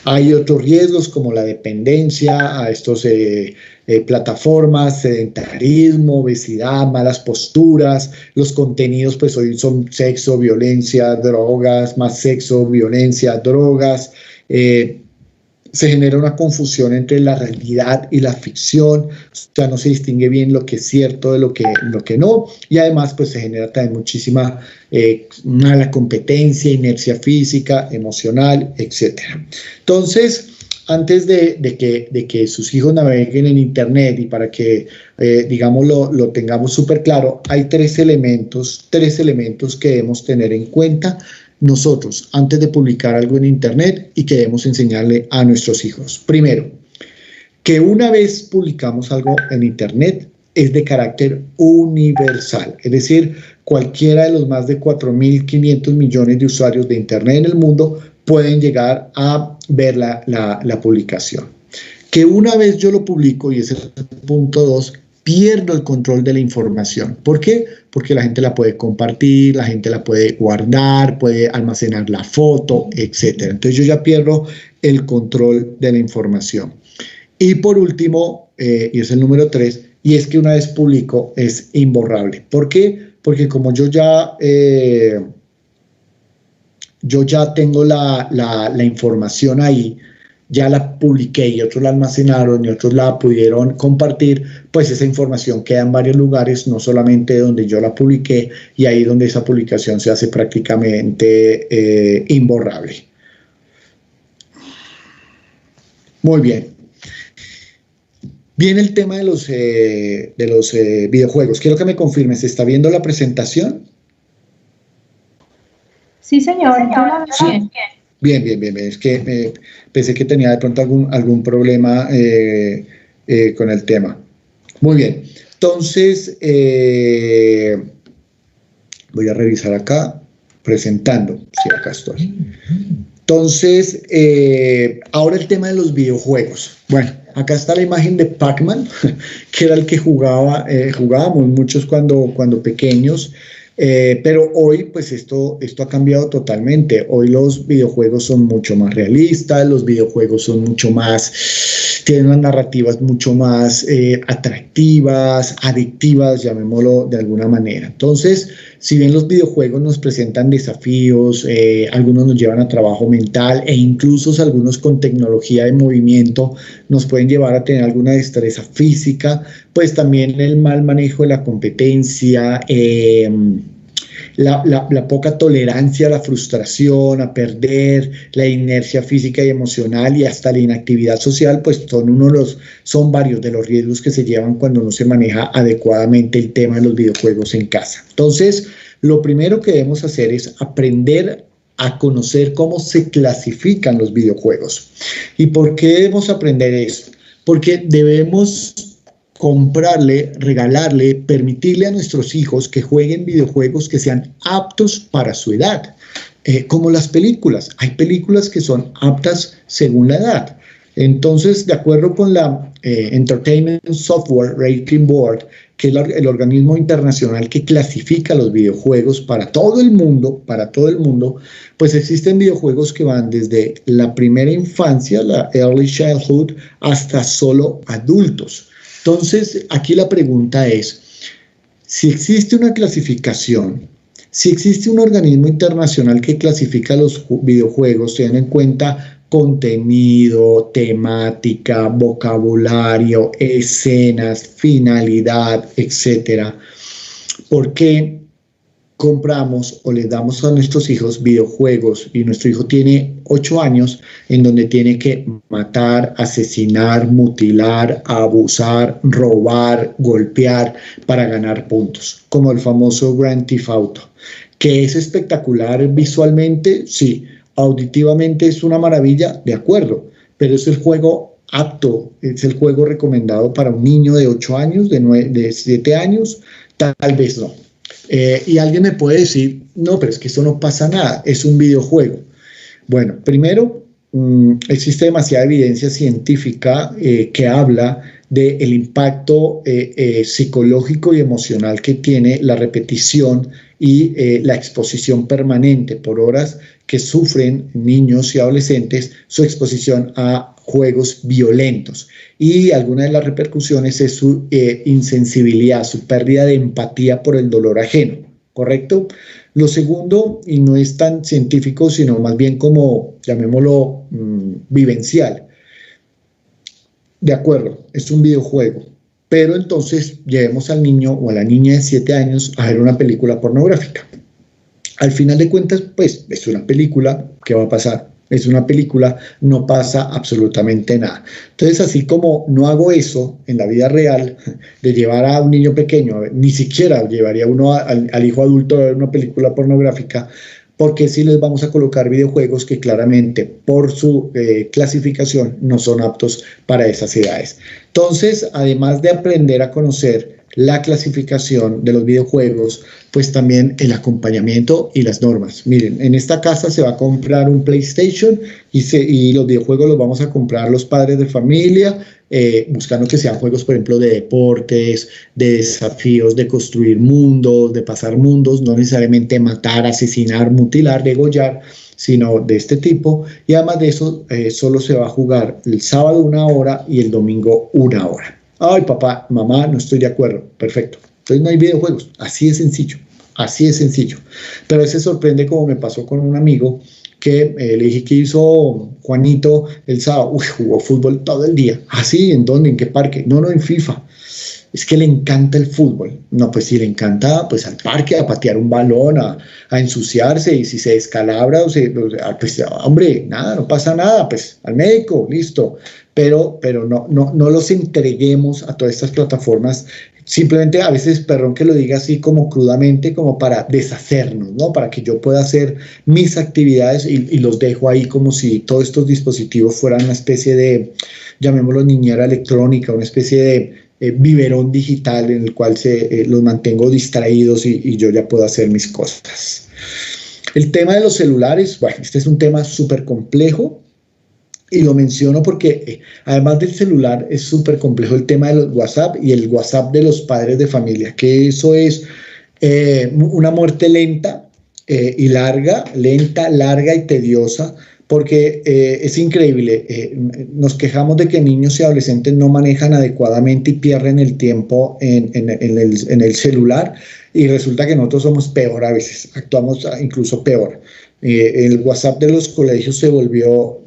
Hay otros riesgos como la dependencia a estos plataformas, sedentarismo, obesidad, malas posturas. Los contenidos pues hoy son sexo, violencia, drogas, más sexo, violencia, drogas. Se genera una confusión entre la realidad y la ficción, o sea, no se distingue bien lo que es cierto de lo que no, y además pues se genera también muchísima mala competencia, inercia física, emocional, etc. Entonces, antes de que sus hijos naveguen en internet y para que, digamos, lo tengamos súper claro, hay tres elementos que debemos tener en cuenta nosotros antes de publicar algo en Internet y que debemos enseñarle a nuestros hijos? Primero, que una vez publicamos algo en Internet es de carácter universal, es decir, cualquiera de los más de 4.500 millones de usuarios de Internet en el mundo pueden llegar a ver la publicación. Que una vez yo lo publico, y ese es el punto 2, pierdo el control de la información. ¿Por qué? Porque la gente la puede compartir, la gente la puede guardar, puede almacenar la foto, etc. Entonces yo ya pierdo el control de la información. Y por último, y es el número 3, y es que una vez publico es imborrable. ¿Por qué? Porque como yo ya tengo la información ahí, ya la publiqué y otros la almacenaron y otros la pudieron compartir, pues esa información queda en varios lugares, no solamente donde yo la publiqué, y ahí donde esa publicación se hace prácticamente imborrable. Muy bien. Viene el tema de los videojuegos. Quiero que me confirmen, ¿se está viendo la presentación? Sí, señor. Sí. Bien. Es que pensé que tenía de pronto algún problema con el tema. Muy bien. Entonces, voy a revisar acá, presentando. Sí, acá estoy. Entonces, ahora el tema de los videojuegos. Bueno, acá está la imagen de Pac-Man, que era el que jugábamos muchos cuando pequeños. Pero hoy pues esto ha cambiado totalmente. Hoy los videojuegos son mucho más realistas, los videojuegos son mucho más, tienen unas narrativas mucho más atractivas, adictivas, llamémoslo de alguna manera. Entonces, si bien los videojuegos nos presentan desafíos, algunos nos llevan a trabajo mental e incluso algunos con tecnología de movimiento nos pueden llevar a tener alguna destreza física, pues también el mal manejo de la competencia, la poca tolerancia a la frustración, a perder, la inercia física y emocional y hasta la inactividad social, pues son varios de los riesgos que se llevan cuando no se maneja adecuadamente el tema de los videojuegos en casa. Entonces, lo primero que debemos hacer es aprender a conocer cómo se clasifican los videojuegos. ¿Y por qué debemos aprender eso? Porque debemos comprarle, regalarle, permitirle a nuestros hijos que jueguen videojuegos que sean aptos para su edad, como las películas. Hay películas que son aptas según la edad. Entonces, de acuerdo con la Entertainment Software Rating Board, que es el organismo internacional que clasifica los videojuegos para todo el mundo, pues existen videojuegos que van desde la primera infancia, la early childhood, hasta solo adultos. Entonces, aquí la pregunta es, si existe una clasificación, si existe un organismo internacional que clasifica los videojuegos, teniendo en cuenta contenido, temática, vocabulario, escenas, finalidad, etcétera, ¿por qué compramos o les damos a nuestros hijos videojuegos y nuestro hijo tiene 8 años en donde tiene que matar, asesinar, mutilar, abusar, robar, golpear para ganar puntos, como el famoso Grand Theft Auto, que es espectacular visualmente? Sí. Auditivamente es una maravilla, de acuerdo, pero es el juego apto, es el juego recomendado para un niño de 8 años, de 7 años, tal vez no. Y alguien me puede decir, no, pero es que eso no pasa nada, es un videojuego. Bueno, primero, existe demasiada evidencia científica que habla del impacto psicológico y emocional que tiene la repetición y la exposición permanente por horas que sufren niños y adolescentes su exposición a juegos violentos. Y alguna de las repercusiones es su insensibilidad, su pérdida de empatía por el dolor ajeno, ¿correcto? Lo segundo, y no es tan científico, sino más bien como, llamémoslo, vivencial. De acuerdo, es un videojuego, pero entonces llevemos al niño o a la niña de 7 años a ver una película pornográfica. Al final de cuentas, pues es una película, ¿qué va a pasar? Es una película, no pasa absolutamente nada. Entonces, así como no hago eso en la vida real, de llevar a un niño pequeño, ni siquiera llevaría uno al hijo adulto a ver una película pornográfica, porque sí les vamos a colocar videojuegos que claramente por su clasificación no son aptos para esas edades. Entonces, además de aprender a conocer la clasificación de los videojuegos, pues también el acompañamiento y las normas. Miren, en esta casa se va a comprar un PlayStation y los videojuegos los vamos a comprar los padres de familia, buscando que sean juegos, por ejemplo, de deportes, de desafíos, de construir mundos, de pasar mundos, no necesariamente matar, asesinar, mutilar, degollar, sino de este tipo. Y además de eso, solo se va a jugar el sábado 1 hora y el domingo 1 hora. Ay, papá, mamá, no estoy de acuerdo. Perfecto. Entonces no hay videojuegos. Así de sencillo. Así de sencillo. Pero se sorprende, como me pasó con un amigo, que le dije que hizo Juanito el sábado. Uy, jugó fútbol todo el día. ¿Ah, sí? ¿En dónde? ¿En qué parque? No, en FIFA. Es que le encanta el fútbol. No, pues si le encanta, pues al parque, a patear un balón, a ensuciarse, y si se descalabra, pues hombre, nada, no pasa nada, pues al médico, listo. Pero no los entreguemos a todas estas plataformas. Simplemente, a veces, perdón que lo diga así como crudamente, como para deshacernos, ¿no? Para que yo pueda hacer mis actividades y los dejo ahí como si todos estos dispositivos fueran una especie de, llamémoslo, niñera electrónica, una especie de biberón digital en el cual los mantengo distraídos y yo ya puedo hacer mis cosas. El tema de los celulares, bueno, este es un tema súper complejo. Y lo menciono porque además del celular es súper complejo el tema de los WhatsApp y el WhatsApp de los padres de familia, que eso es una muerte lenta y larga, larga y tediosa, porque es increíble. Nos quejamos de que niños y adolescentes no manejan adecuadamente y pierden el tiempo en el celular, y resulta que nosotros somos peor a veces, actuamos incluso peor. El WhatsApp de los colegios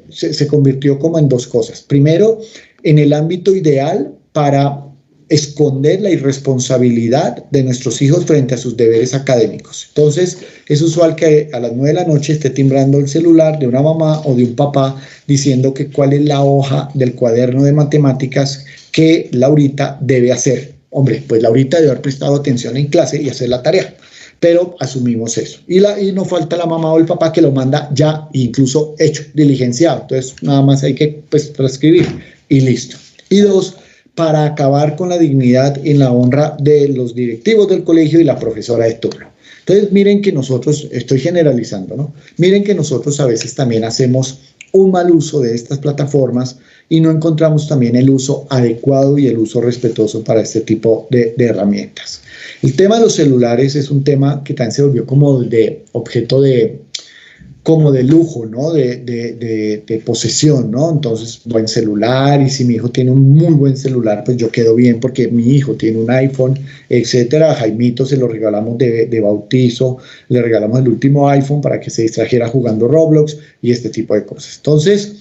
se convirtió como en dos cosas. Primero, en el ámbito ideal para esconder la irresponsabilidad de nuestros hijos frente a sus deberes académicos. Entonces, es usual que a las 9 de la noche esté timbrando el celular de una mamá o de un papá diciendo que cuál es la hoja del cuaderno de matemáticas que Laurita debe hacer. Hombre, pues Laurita debe haber prestado atención en clase y hacer la tarea. Pero asumimos eso. Y no falta la mamá o el papá que lo manda ya, incluso hecho, diligenciado. Entonces, nada más hay que transcribir y listo. Y dos, para acabar con la dignidad y la honra de los directivos del colegio y la profesora de turno. Entonces, miren que nosotros, estoy generalizando, ¿no? Miren que nosotros a veces también hacemos un mal uso de estas plataformas y no encontramos también el uso adecuado y el uso respetuoso para este tipo de herramientas. El tema de los celulares es un tema que también se volvió como de objeto como de lujo, ¿no? De posesión, ¿no? Entonces, buen celular, y si mi hijo tiene un muy buen celular, pues yo quedo bien porque mi hijo tiene un iPhone, etcétera. A Jaimito se lo regalamos de bautizo, le regalamos el último iPhone para que se distrajera jugando Roblox y este tipo de cosas. Entonces,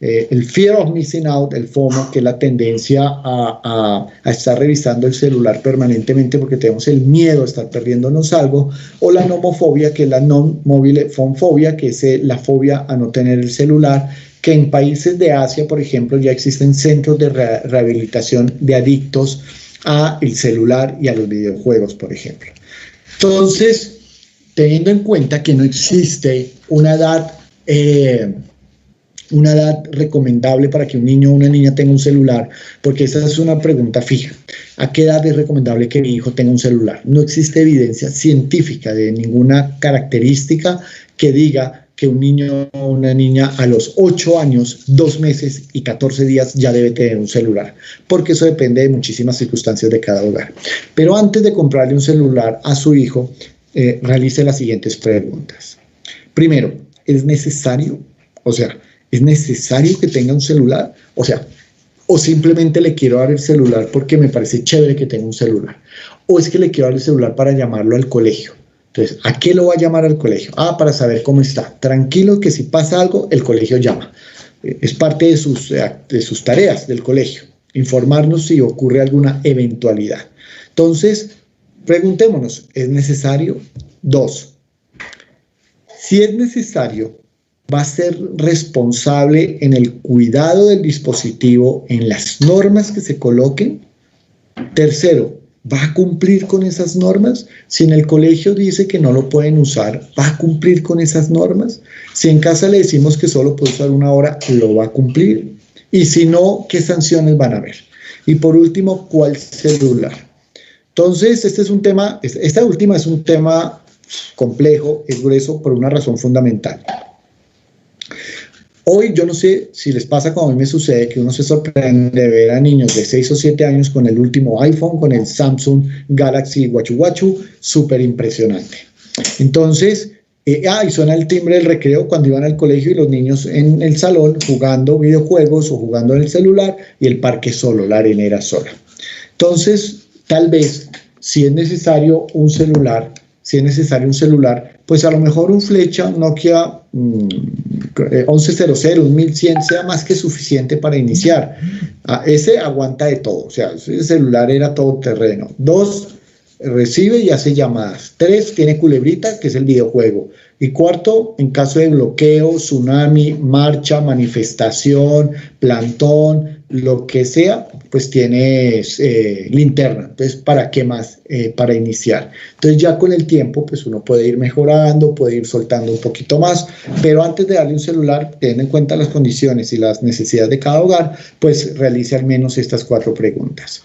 el fear of missing out, el FOMO, que es la tendencia a estar revisando el celular permanentemente porque tenemos el miedo a estar perdiéndonos algo, o la nomofobia, que es la non-mobile phone phobia, que es la fobia a no tener el celular, que en países de Asia, por ejemplo, ya existen centros de rehabilitación de adictos al celular y a los videojuegos, por ejemplo. Entonces, teniendo en cuenta que no existe una edad recomendable para que un niño o una niña tenga un celular, porque esa es una pregunta fija. ¿A qué edad es recomendable que mi hijo tenga un celular? No existe evidencia científica de ninguna característica que diga que un niño o una niña a los 8 años, 2 meses y 14 días ya debe tener un celular, porque eso depende de muchísimas circunstancias de cada hogar. Pero antes de comprarle un celular a su hijo, realice las siguientes preguntas. Primero, ¿es necesario? O sea, ¿es necesario que tenga un celular? O simplemente le quiero dar el celular porque me parece chévere que tenga un celular. O es que le quiero dar el celular para llamarlo al colegio. Entonces, ¿a qué lo va a llamar al colegio? Para saber cómo está. Tranquilo que si pasa algo, el colegio llama. Es parte de sus tareas del colegio. Informarnos si ocurre alguna eventualidad. Entonces, preguntémonos, ¿es necesario? 2. Si es necesario, va a ser responsable en el cuidado del dispositivo, en las normas que se coloquen. Tercero, ¿Va a cumplir con esas normas? Si en el colegio dice que no lo pueden usar, ¿va a cumplir con esas normas? Si en casa le decimos que solo puede usar 1 hora, ¿lo va a cumplir? Y si no, ¿qué sanciones van a haber? Y por último, ¿cuál celular? Entonces, esta última es un tema complejo, es grueso por una razón fundamental. Hoy yo no sé si les pasa como a mí me sucede, que uno se sorprende de ver a niños de 6 o 7 años con el último iPhone, con el Samsung Galaxy Guachu Guachu, súper impresionante. Entonces, y suena el timbre del recreo cuando iban al colegio y los niños en el salón jugando videojuegos o jugando en el celular y el parque solo, la arenera sola. Entonces, tal vez, si es necesario un celular, pues a lo mejor un Flecha, un Nokia 1100, un 1100 sea más que suficiente para iniciar. Ese aguanta de todo, o sea, ese celular era todoterreno. 2, recibe y hace llamadas. 3, tiene culebrita, que es el videojuego. Y 4, en caso de bloqueo, tsunami, marcha, manifestación, plantón, lo que sea, pues tienes linterna. Entonces, ¿para qué más? Para iniciar. Entonces, ya con el tiempo, pues uno puede ir mejorando, puede ir soltando un poquito más, pero antes de darle un celular, teniendo en cuenta las condiciones y las necesidades de cada hogar, pues realice al menos estas 4 preguntas.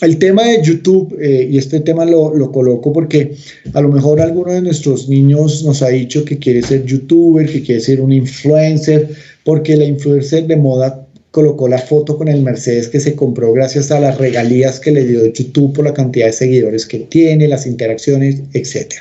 El tema de YouTube, y este tema lo coloco porque a lo mejor alguno de nuestros niños nos ha dicho que quiere ser youtuber, que quiere ser un influencer, porque la influencer de moda colocó la foto con el Mercedes que se compró gracias a las regalías que le dio YouTube por la cantidad de seguidores que tiene, las interacciones, etc.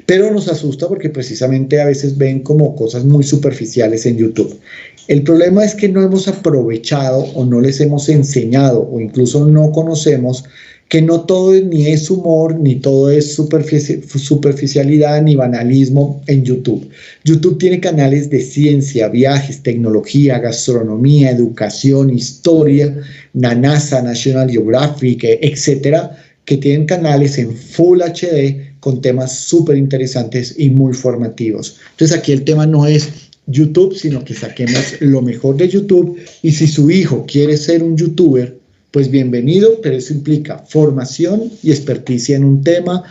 Pero nos asusta porque precisamente a veces ven como cosas muy superficiales en YouTube. El problema es que no hemos aprovechado o no les hemos enseñado o incluso no conocemos que no todo ni es humor, ni todo es superficialidad, ni banalismo en YouTube. YouTube tiene canales de ciencia, viajes, tecnología, gastronomía, educación, historia, la NASA, National Geographic, etcétera, que tienen canales en Full HD con temas súper interesantes y muy formativos. Entonces aquí el tema no es YouTube, sino que saquemos lo mejor de YouTube, y si su hijo quiere ser un youtuber, pues bienvenido, pero eso implica formación y experticia en un tema,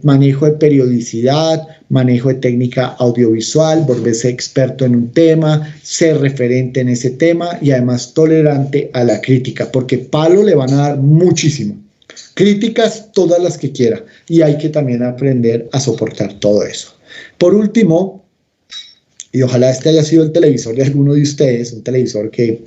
manejo de periodicidad, manejo de técnica audiovisual, volverse experto en un tema, ser referente en ese tema y además tolerante a la crítica, porque palo le van a dar muchísimo. Críticas todas las que quiera, y hay que también aprender a soportar todo eso. Por último, y ojalá este haya sido el televisor de alguno de ustedes, un televisor que,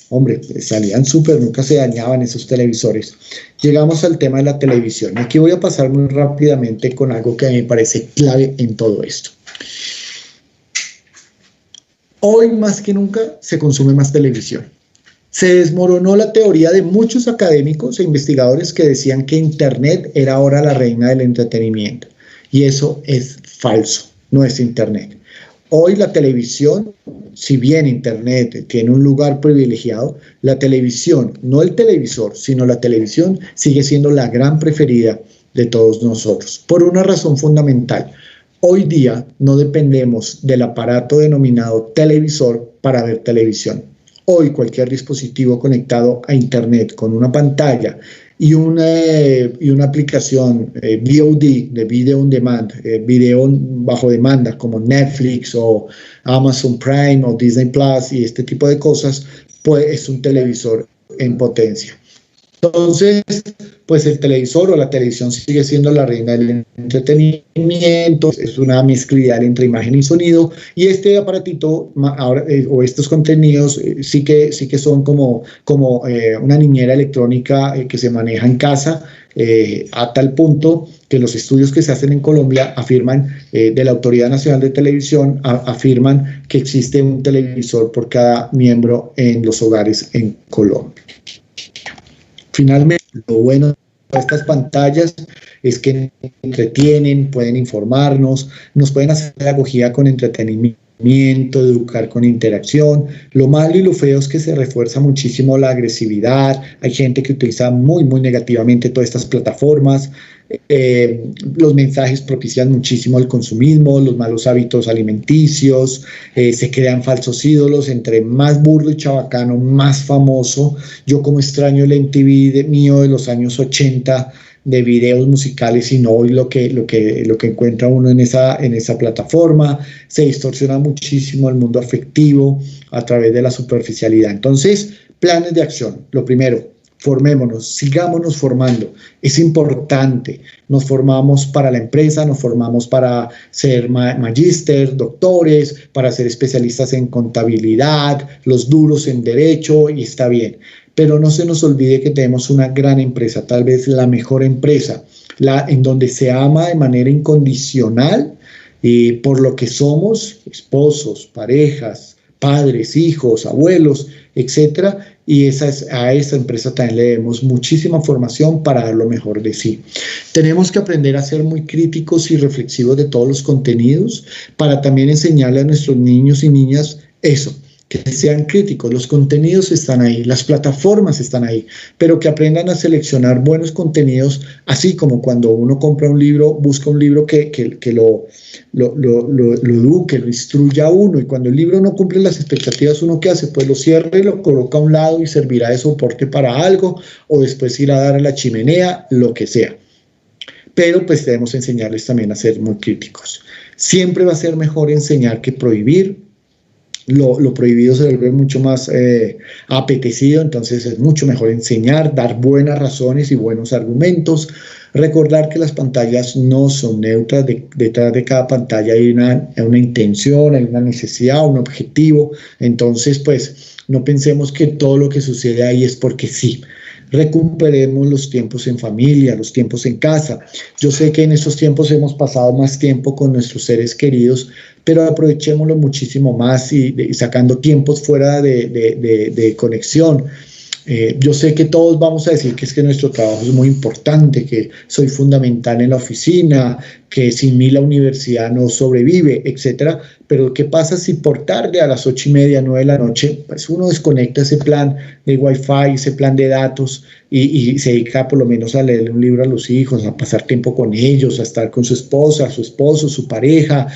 hombre, salían súper, nunca se dañaban esos televisores. Llegamos al tema de la televisión. Y aquí voy a pasar muy rápidamente con algo que a mí me parece clave en todo esto. Hoy más que nunca se consume más televisión. Se desmoronó la teoría de muchos académicos e investigadores que decían que Internet era ahora la reina del entretenimiento. Y eso es falso, no es Internet. Hoy la televisión, si bien Internet tiene un lugar privilegiado, la televisión, no el televisor, sino la televisión sigue siendo la gran preferida de todos nosotros, por una razón fundamental. Hoy día no dependemos del aparato denominado televisor para ver televisión. Hoy cualquier dispositivo conectado a Internet con una pantalla y una aplicación VOD, de Video on Demand, video bajo demanda, como Netflix o Amazon Prime o Disney Plus y este tipo de cosas, pues es un televisor en potencia. Entonces, pues el televisor o la televisión sigue siendo la reina del entretenimiento, es una mezcla ideal entre imagen y sonido, y este aparatito ahora, o estos contenidos sí que son como una niñera electrónica que se maneja en casa, a tal punto que los estudios que se hacen en Colombia afirman, de la Autoridad Nacional de Televisión, afirman que existe un televisor por cada miembro en los hogares en Colombia. Finalmente, lo bueno de estas pantallas es que entretienen, pueden informarnos, nos pueden hacer pedagogía con entretenimiento, educar con interacción. Lo malo y lo feo es que se refuerza muchísimo la agresividad. Hay gente que utiliza muy negativamente todas estas plataformas. Los mensajes propician muchísimo el consumismo, los malos hábitos alimenticios, se crean falsos ídolos. Entre más burdo y chabacano, más famoso. Yo como extraño el MTV mío de los años 80, de videos musicales, sino hoy lo que encuentra uno en esa plataforma. Se distorsiona muchísimo el mundo afectivo a través de la superficialidad. Entonces, planes de acción. Lo primero, formémonos, sigámonos formando. Es importante. Nos formamos para la empresa, nos formamos para ser magíster, doctores, para ser especialistas en contabilidad, los duros en derecho, y está bien. Pero no se nos olvide que tenemos una gran empresa, tal vez la mejor empresa, en donde se ama de manera incondicional por lo que somos, esposos, parejas, padres, hijos, abuelos, etcétera, y a esa empresa también le debemos muchísima formación para dar lo mejor de sí. Tenemos que aprender a ser muy críticos y reflexivos de todos los contenidos para también enseñarle a nuestros niños y niñas eso, que sean críticos. Los contenidos están ahí, las plataformas están ahí, pero que aprendan a seleccionar buenos contenidos, así como cuando uno compra un libro, busca un libro que lo eduque, lo instruya a uno, y cuando el libro no cumple las expectativas, ¿uno qué hace? Pues lo cierra y lo coloca a un lado y servirá de soporte para algo, o después ir a dar a la chimenea, lo que sea. Pero pues debemos enseñarles también a ser muy críticos. Siempre va a ser mejor enseñar que prohibir. Lo prohibido se vuelve mucho más apetecido, entonces es mucho mejor enseñar, dar buenas razones y buenos argumentos. Recordar que las pantallas no son neutras, detrás de cada pantalla hay una intención, hay una necesidad, un objetivo. Entonces, pues, no pensemos que todo lo que sucede ahí es porque sí. Recuperemos los tiempos en familia, los tiempos en casa. Yo sé que en esos tiempos hemos pasado más tiempo con nuestros seres queridos, pero aprovechémoslo muchísimo más y sacando tiempos fuera de conexión. Yo sé que todos vamos a decir que es que nuestro trabajo es muy importante, que soy fundamental en la oficina, que sin mí la universidad no sobrevive, etcétera. Pero ¿qué pasa si por tarde a las 8:30, 9 de la noche, pues uno desconecta ese plan de Wi-Fi, ese plan de datos y se dedica por lo menos a leerle un libro a los hijos, a pasar tiempo con ellos, a estar con su esposa, su esposo, su pareja,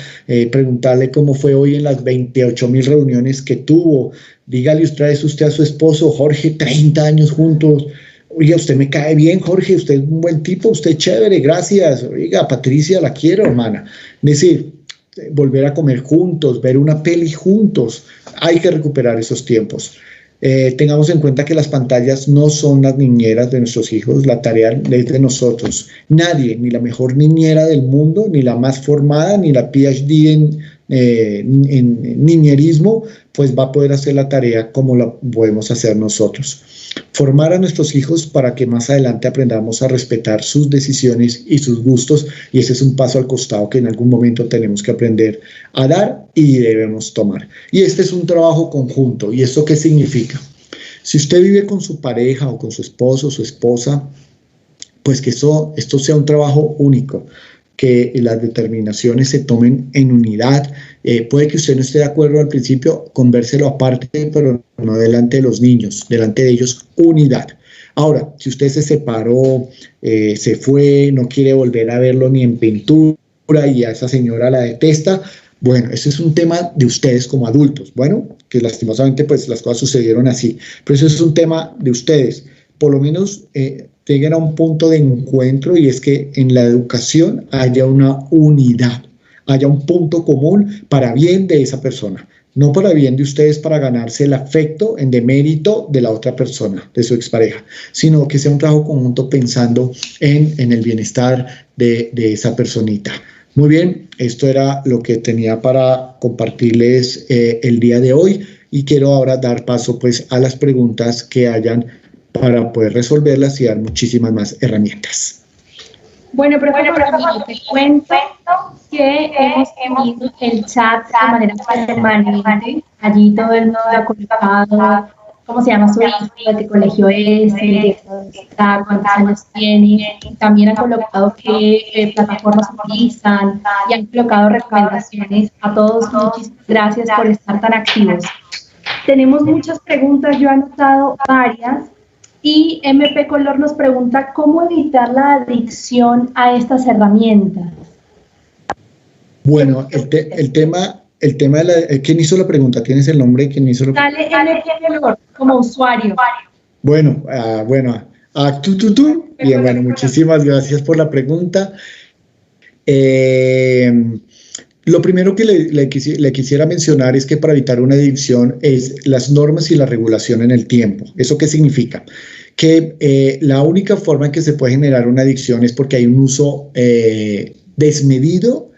preguntarle cómo fue hoy en las 28,000 reuniones que tuvo? Dígale usted a su esposo: Jorge, 30 años juntos. Oiga, usted me cae bien, Jorge, usted es un buen tipo, usted es chévere, gracias. Oiga, Patricia, la quiero, hermana. Es decir, volver a comer juntos, ver una peli juntos. Hay que recuperar esos tiempos. Tengamos en cuenta que las pantallas no son las niñeras de nuestros hijos, la tarea es de nosotros. Nadie, ni la mejor niñera del mundo, ni la más formada, ni la PhD en niñerismo, pues va a poder hacer la tarea como la podemos hacer nosotros. Formar a nuestros hijos para que más adelante aprendamos a respetar sus decisiones y sus gustos, y ese es un paso al costado que en algún momento tenemos que aprender a dar y debemos tomar. Y este es un trabajo conjunto. ¿Y esto qué significa? Si usted vive con su pareja o con su esposo o su esposa, pues que esto sea un trabajo único, que las determinaciones se tomen en unidad. Puede que usted no esté de acuerdo al principio, convérselo aparte, pero no delante de los niños, delante de ellos, unidad. Ahora, si usted se separó, se fue, no quiere volver a verlo ni en pintura y a esa señora la detesta, bueno, ese es un tema de ustedes como adultos. Bueno, que lastimosamente pues las cosas sucedieron así, pero eso es un tema de ustedes. Por lo menos lleguen a un punto de encuentro, y es que en la educación haya una unidad, haya un punto común para bien de esa persona, no para bien de ustedes para ganarse el afecto en demérito de la otra persona, de su expareja, sino que sea un trabajo conjunto pensando en el bienestar de esa personita. Muy bien, esto era lo que tenía para compartirles el día de hoy, y quiero ahora dar paso pues a las preguntas que hayan para poder resolverlas y dar muchísimas más herramientas. Bueno, profe, te cuento que hemos tenido el chat de manera permanente. Allí todo el mundo ha colocado cómo se llama su hijo, de qué colegio es, está, cuántos años tiene. También han colocado qué plataformas utilizan y han colocado recomendaciones. A todos, muchísimas gracias por estar tan activos. Tenemos muchas preguntas, yo he anotado varias. Y MP Color nos pregunta cómo evitar la adicción a estas herramientas. Bueno, el tema de la... ¿Quién hizo la pregunta? ¿Tienes el nombre de quién hizo la pregunta? Dale MP Color como usuario. Bueno, Bien, bueno, muchísimas gracias por la pregunta. Lo primero que le quisiera mencionar es que para evitar una adicción es las normas y la regulación en el tiempo. ¿Eso qué significa? Que la única forma en que se puede generar una adicción es porque hay un uso desmedido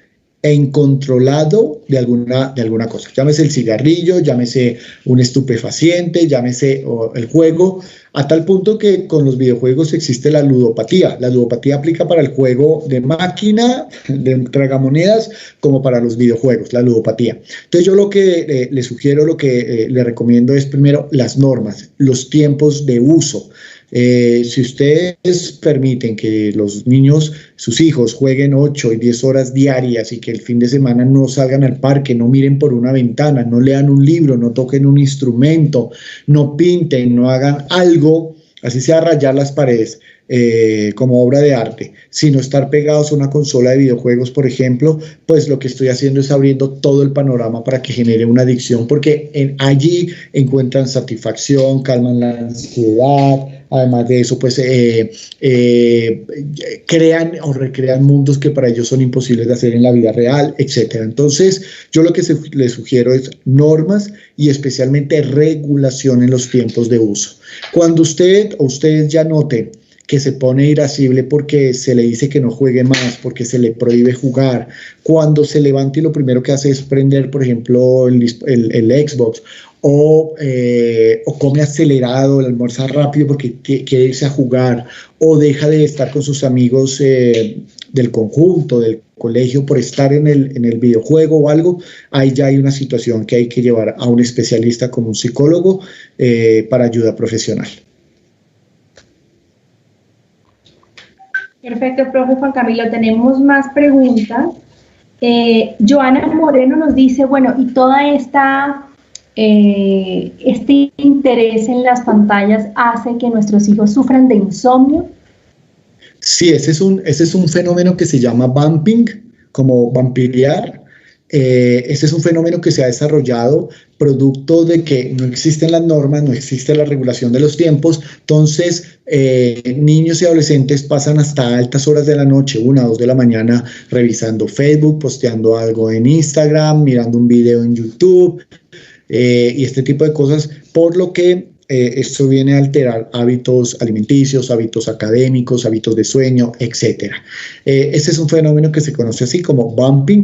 e incontrolado de alguna cosa. Llámese el cigarrillo, llámese un estupefaciente, llámese el juego, a tal punto que con los videojuegos existe la ludopatía. La ludopatía aplica para el juego de máquina, de tragamonedas, como para los videojuegos, la ludopatía. Entonces yo lo que le sugiero, lo que le recomiendo es primero las normas, los tiempos de uso. Si ustedes permiten que los niños, sus hijos, jueguen 8 y 10 horas diarias y que el fin de semana no salgan al parque, no miren por una ventana, no lean un libro, no toquen un instrumento, no pinten, no hagan algo, así sea rayar las paredes, como obra de arte, sino estar pegados a una consola de videojuegos, por ejemplo, pues lo que estoy haciendo es abriendo todo el panorama para que genere una adicción, porque allí encuentran satisfacción, calman la ansiedad. Además de eso, pues crean o recrean mundos que para ellos son imposibles de hacer en la vida real, etcétera. Entonces, yo lo que les sugiero es normas y especialmente regulación en los tiempos de uso. Cuando usted o ustedes ya noten que se pone irascible porque se le dice que no juegue más, porque se le prohíbe jugar, cuando se levanta y lo primero que hace es prender, por ejemplo, el Xbox, o come acelerado, almuerza rápido porque quiere irse a jugar, o deja de estar con sus amigos del conjunto, del colegio, por estar en el videojuego o algo, ahí ya hay una situación que hay que llevar a un especialista como un psicólogo para ayuda profesional. Perfecto, profe Juan Camilo, tenemos más preguntas. Joana Moreno nos dice, bueno, y toda este interés en las pantallas hace que nuestros hijos sufran de insomnio. Sí, ese es un fenómeno que se llama vamping, como vampirear. Ese es un fenómeno que se ha desarrollado producto de que no existen las normas, no existe la regulación de los tiempos. Entonces, niños y adolescentes pasan hasta altas horas de la noche, 1 o 2 de la mañana, revisando Facebook, posteando algo en Instagram, mirando un video en YouTube y este tipo de cosas, por lo que esto viene a alterar hábitos alimenticios, hábitos académicos, hábitos de sueño, etc. Este es un fenómeno que se conoce así como vamping,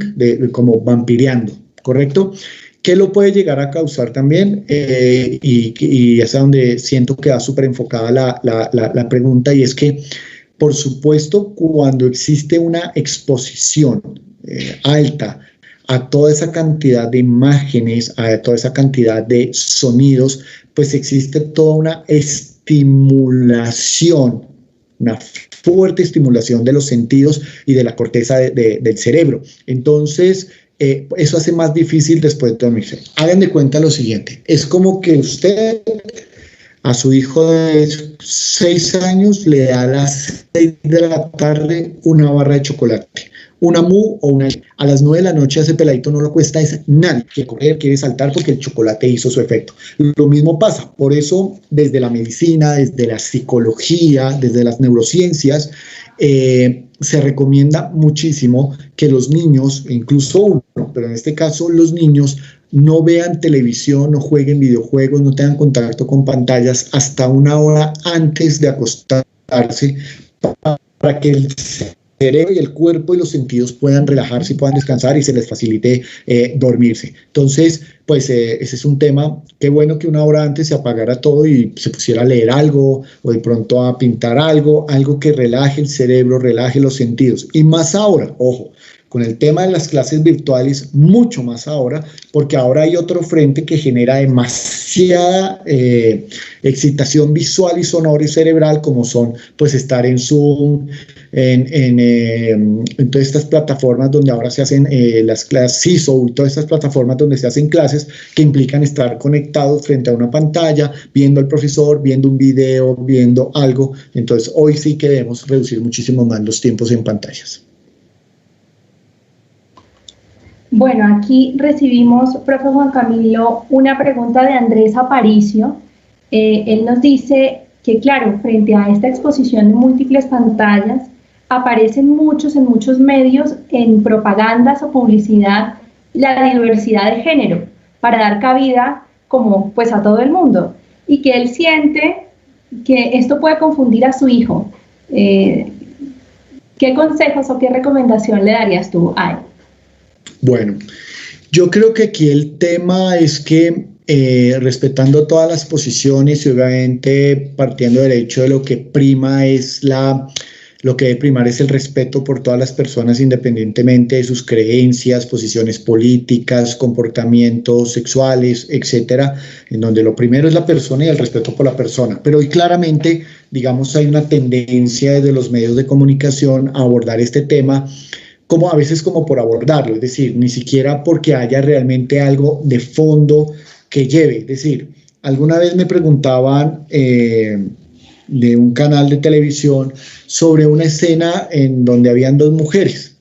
como vampireando, ¿correcto? ¿Qué lo puede llegar a causar también? Y es a donde siento que va súper enfocada la pregunta, y es que, por supuesto, cuando existe una exposición alta a toda esa cantidad de imágenes, a toda esa cantidad de sonidos, pues existe toda una estimulación, una fuerte estimulación de los sentidos y de la corteza del cerebro. Entonces, eso hace más difícil después de dormirse. Hagan de cuenta lo siguiente, es como que usted a su hijo de 6 años le da a las 6 de la tarde una barra de chocolate, una mu o una. A las 9 de la noche a ese peladito no le cuesta nada, quiere correr, quiere saltar porque el chocolate hizo su efecto. Lo mismo pasa, por eso desde la medicina, desde la psicología, desde las neurociencias, se recomienda muchísimo que los niños, incluso uno, pero en este caso los niños, no vean televisión, no jueguen videojuegos, no tengan contacto con pantallas hasta 1 hora antes de acostarse, para que el cerebro y el cuerpo y los sentidos puedan relajarse y puedan descansar y se les facilite dormirse. Entonces, pues ese es un tema. Qué bueno que 1 hora antes se apagara todo y se pusiera a leer algo o de pronto a pintar algo que relaje el cerebro, relaje los sentidos. Y más ahora, ojo, con el tema de las clases virtuales, mucho más ahora, porque ahora hay otro frente que genera demasiada excitación visual y sonora y cerebral, como son pues estar en Zoom, en todas estas plataformas donde ahora se hacen las clases, CISO, y todas estas plataformas donde se hacen clases que implican estar conectados frente a una pantalla, viendo al profesor, viendo un video, viendo algo. Entonces hoy sí que debemos reducir muchísimo más los tiempos en pantallas. Bueno, aquí recibimos, profe Juan Camilo, una pregunta de Andrés Aparicio. Él nos dice que claro, frente a esta exposición de múltiples pantallas, aparecen en muchos medios, en propagandas o publicidad, la diversidad de género, para dar cabida como pues a todo el mundo, y que él siente que esto puede confundir a su hijo. ¿Qué consejos o qué recomendación le darías tú a él? Bueno, yo creo que aquí el tema es que respetando todas las posiciones y obviamente partiendo del hecho de lo que prima es lo que debe primar es el respeto por todas las personas independientemente de sus creencias, posiciones políticas, comportamientos sexuales, etcétera, en donde lo primero es la persona y el respeto por la persona. Pero hoy claramente, digamos, hay una tendencia desde los medios de comunicación a abordar este tema como a veces como por abordarlo, es decir, ni siquiera porque haya realmente algo de fondo que lleve. Es decir, alguna vez me preguntaban de un canal de televisión sobre una escena en donde habían dos mujeres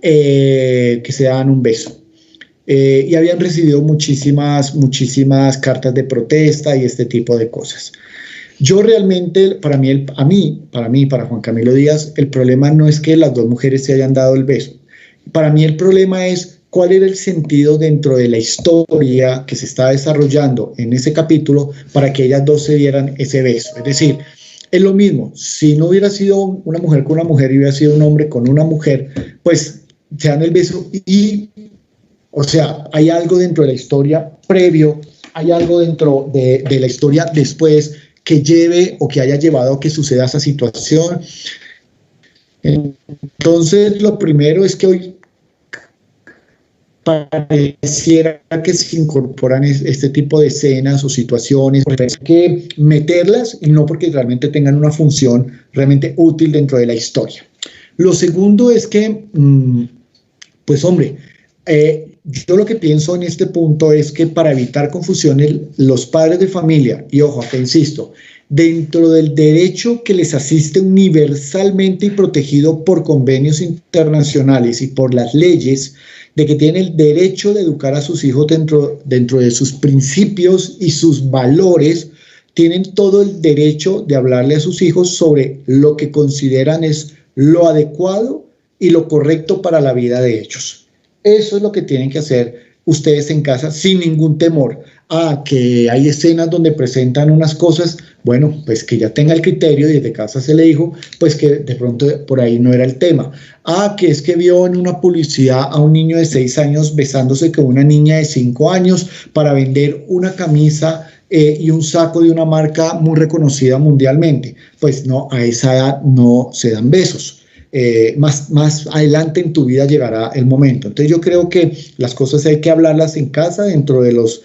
que se daban un beso y habían recibido muchísimas cartas de protesta y este tipo de cosas. Yo realmente, para Juan Camilo Díaz, el problema no es que las dos mujeres se hayan dado el beso. Para mí el problema es cuál era el sentido dentro de la historia que se está desarrollando en ese capítulo para que ellas dos se dieran ese beso. Es decir, es lo mismo, si no hubiera sido una mujer con una mujer y hubiera sido un hombre con una mujer, pues se dan el beso y, o sea, hay algo dentro de la historia previo, hay algo dentro de la historia después que lleve o que haya llevado a que suceda esa situación. Entonces, lo primero es que hoy pareciera que se incorporan este tipo de escenas o situaciones, hay que meterlas y no porque realmente tengan una función realmente útil dentro de la historia. Lo segundo es que, pues hombre, yo lo que pienso en este punto es que para evitar confusiones, los padres de familia, y ojo, te insisto, dentro del derecho que les asiste universalmente y protegido por convenios internacionales y por las leyes, de que tienen el derecho de educar a sus hijos dentro de sus principios y sus valores, tienen todo el derecho de hablarle a sus hijos sobre lo que consideran es lo adecuado y lo correcto para la vida de ellos. Eso es lo que tienen que hacer ustedes en casa sin ningún temor a que hay escenas donde presentan unas cosas, bueno, pues que ya tenga el criterio y desde casa se le dijo, pues que de pronto por ahí no era el tema. Que es que vio en una publicidad a un niño de 6 años besándose con una niña de 5 años para vender una camisa y un saco de una marca muy reconocida mundialmente. Pues no, a esa edad no se dan besos. Más adelante en tu vida llegará el momento. Entonces yo creo que las cosas hay que hablarlas en casa dentro de los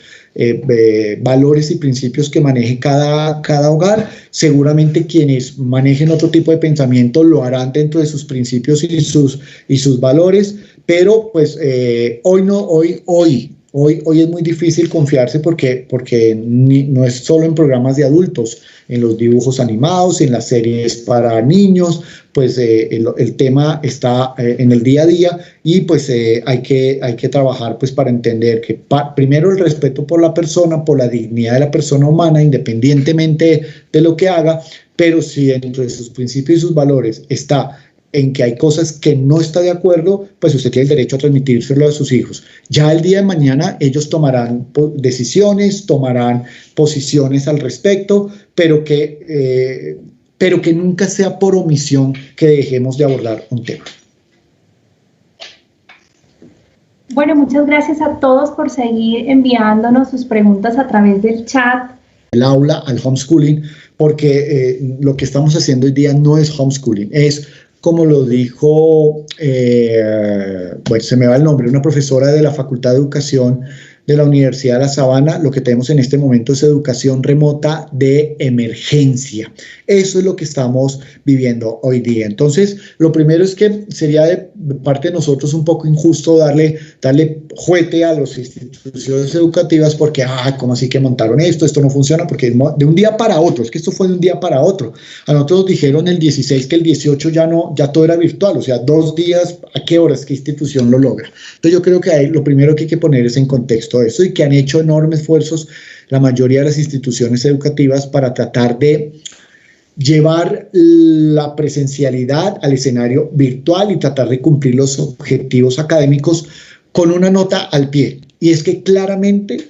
valores y principios que maneje cada hogar. Seguramente quienes manejen otro tipo de pensamiento lo harán dentro de sus principios y sus valores, pero pues hoy es muy difícil confiarse porque no es solo en programas de adultos, en los dibujos animados, en las series para niños, pues el tema está en el día a día y pues hay que trabajar pues para entender que primero el respeto por la persona, por la dignidad de la persona humana, independientemente de lo que haga, pero si dentro de sus principios y sus valores está en que hay cosas que no está de acuerdo, pues usted tiene el derecho a transmitírselo a sus hijos. Ya el día de mañana ellos tomarán decisiones, tomarán posiciones al respecto, pero que nunca sea por omisión que dejemos de abordar un tema. Bueno, muchas gracias a todos por seguir enviándonos sus preguntas a través del chat. El aula al homeschooling, porque lo que estamos haciendo hoy día no es homeschooling, es como lo dijo, bueno, se me va el nombre, una profesora de la Facultad de Educación de la Universidad de La Sabana, lo que tenemos en este momento es educación remota de emergencia. Eso es lo que estamos viviendo hoy día. Entonces, lo primero es que sería de parte de nosotros un poco injusto darle juguete a las instituciones educativas porque, ¿cómo así que montaron esto? Esto no funciona porque de un día para otro, es que esto fue de un día para otro. A nosotros nos dijeron el 16 que el 18 ya todo era virtual, o sea, 2 días, ¿a qué horas? ¿Qué institución lo logra? Entonces yo creo que ahí lo primero que hay que poner es en contexto eso y que han hecho enormes esfuerzos la mayoría de las instituciones educativas para tratar de llevar la presencialidad al escenario virtual y tratar de cumplir los objetivos académicos con una nota al pie. Y es que claramente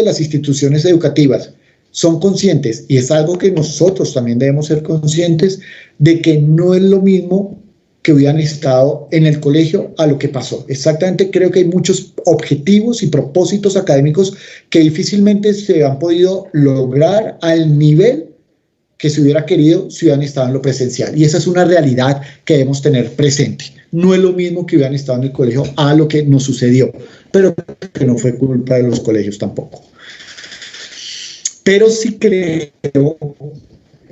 las instituciones educativas son conscientes, y es algo que nosotros también debemos ser conscientes, de que no es lo mismo que hubieran estado en el colegio a lo que pasó. Exactamente, creo que hay muchos objetivos y propósitos académicos que difícilmente se han podido lograr al nivel que se hubiera querido si hubieran estado en lo presencial. Y esa es una realidad que debemos tener presente. No es lo mismo que hubieran estado en el colegio a lo que nos sucedió, pero que no fue culpa de los colegios tampoco. Pero sí creo,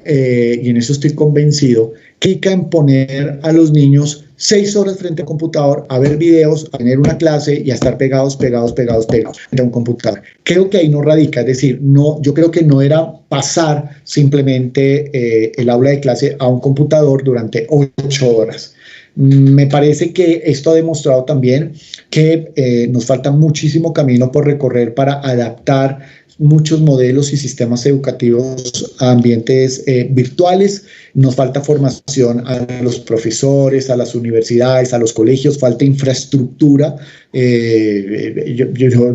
y en eso estoy convencido, que en poner a los niños 6 horas frente al computador a ver videos, a tener una clase y a estar pegados frente a un computador. Creo que ahí no radica, es decir, no, yo creo que no era pasar simplemente el aula de clase a un computador durante 8 horas. Me parece que esto ha demostrado también que nos falta muchísimo camino por recorrer para adaptar muchos modelos y sistemas educativos a ambientes virtuales. Nos falta formación a los profesores, a las universidades, a los colegios, falta infraestructura.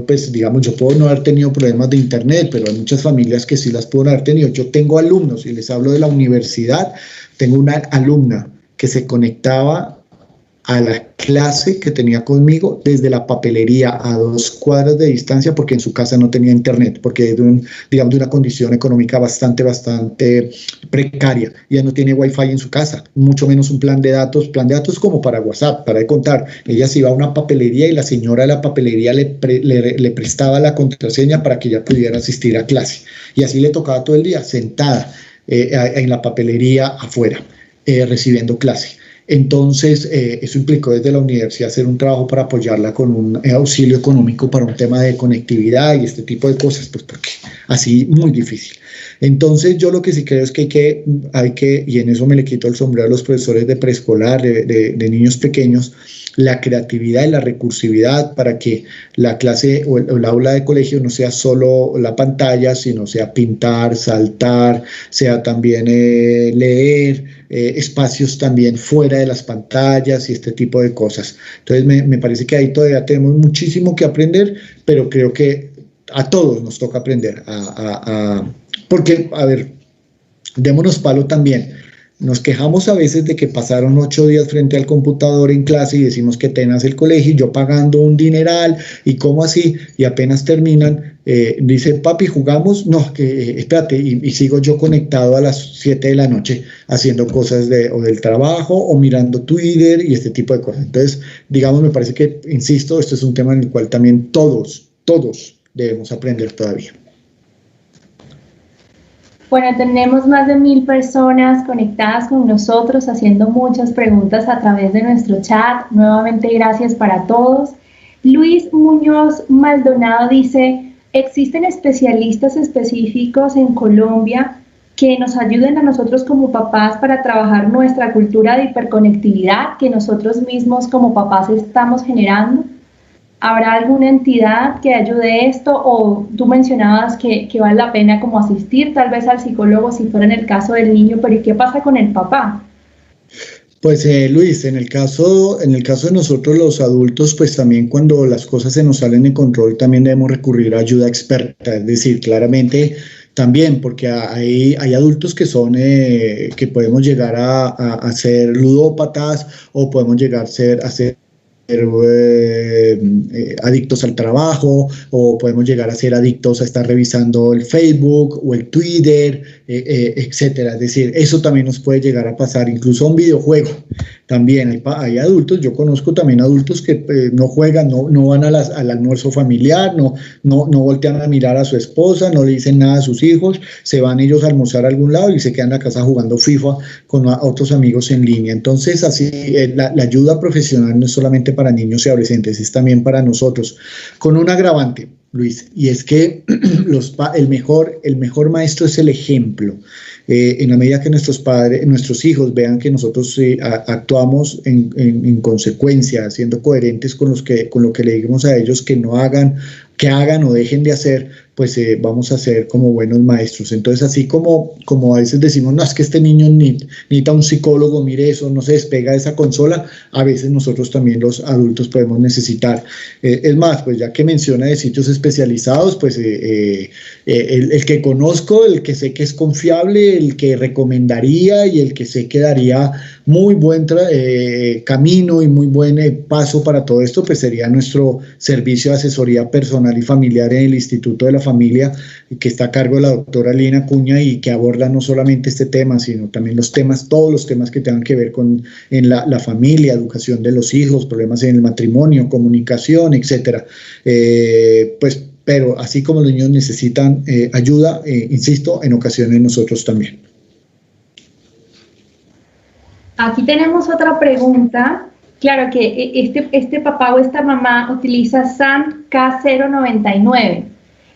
Pues, digamos, yo puedo no haber tenido problemas de internet, pero hay muchas familias que sí las pueden haber tenido. Yo tengo alumnos, y les hablo de la universidad, tengo una alumna que se conectaba a la clase que tenía conmigo desde la papelería a 2 cuadras de distancia, porque en su casa no tenía internet, porque es de una condición económica bastante precaria. Ella no tiene wifi en su casa, mucho menos un plan de datos como para WhatsApp, para de contar. Ella se iba a una papelería y la señora de la papelería le prestaba la contraseña para que ella pudiera asistir a clase. Y así le tocaba todo el día, sentada en la papelería afuera, recibiendo clase. Entonces, eso implicó desde la universidad hacer un trabajo para apoyarla con un auxilio económico para un tema de conectividad y este tipo de cosas, pues porque así muy difícil. Entonces, yo lo que sí creo es que hay que, y en eso me le quito el sombrero a los profesores de preescolar, de niños pequeños, la creatividad y la recursividad para que la clase o el aula de colegio no sea solo la pantalla, sino sea pintar, saltar, sea también leer, espacios también fuera de las pantallas y este tipo de cosas. Entonces me parece que ahí todavía tenemos muchísimo que aprender, pero creo que a todos nos toca aprender porque, a ver, démonos palo también. Nos quejamos a veces de que pasaron 8 días frente al computador en clase y decimos que tenaz el colegio y yo pagando un dineral y cómo así, y apenas terminan, dice papi, ¿jugamos? No, espérate, y sigo yo conectado a las 7 de la noche haciendo cosas o del trabajo o mirando Twitter y este tipo de cosas. Entonces, digamos, me parece que, insisto, esto es un tema en el cual también todos debemos aprender todavía. Bueno, tenemos más de 1000 personas conectadas con nosotros haciendo muchas preguntas a través de nuestro chat. Nuevamente, gracias para todos. Luis Muñoz Maldonado dice, ¿existen especialistas específicos en Colombia que nos ayuden a nosotros como papás para trabajar nuestra cultura de hiperconectividad que nosotros mismos como papás estamos generando? ¿Habrá alguna entidad que ayude esto? O tú mencionabas que vale la pena como asistir tal vez al psicólogo si fuera en el caso del niño, pero ¿y qué pasa con el papá? Pues Luis, en el caso de nosotros los adultos, pues también cuando las cosas se nos salen de control también debemos recurrir a ayuda experta, es decir, claramente también, porque hay adultos que son, que podemos llegar a ser ludópatas o podemos llegar a ser adictos al trabajo, o podemos llegar a ser adictos a estar revisando el Facebook o el Twitter, etcétera. Es decir, eso también nos puede llegar a pasar, incluso a un videojuego. También hay adultos, yo conozco también adultos que no juegan, no van al almuerzo familiar, no voltean a mirar a su esposa, no le dicen nada a sus hijos, se van ellos a almorzar a algún lado y se quedan en la casa jugando FIFA con otros amigos en línea. Entonces, así la ayuda profesional no es solamente para niños y adolescentes, es también para nosotros, con un agravante, Luis, y es que el mejor maestro es el ejemplo. En la medida que nuestros hijos vean que nosotros actuamos en consecuencia, siendo coherentes con lo que le digamos a ellos que no hagan, que hagan o dejen de hacer, pues vamos a ser como buenos maestros. Entonces, así como a veces decimos, no, es que este niño necesita un psicólogo, mire eso, no se despega de esa consola, a veces nosotros también los adultos podemos necesitar. Es más, pues ya que menciona de sitios especializados, pues el que conozco, el que sé que es confiable, el que recomendaría y el que sé que daría muy buen camino y muy buen paso para todo esto, pues sería nuestro servicio de asesoría personal y familiar en el Instituto de la Familia, que está a cargo de la doctora Lina Cuña y que aborda no solamente este tema, sino también todos los temas que tengan que ver con la familia, educación de los hijos, problemas en el matrimonio, comunicación, etcétera. Pues, pero así como los niños necesitan ayuda, insisto, en ocasiones nosotros también. Aquí tenemos otra pregunta. Claro que este papá o esta mamá utiliza SAN K099.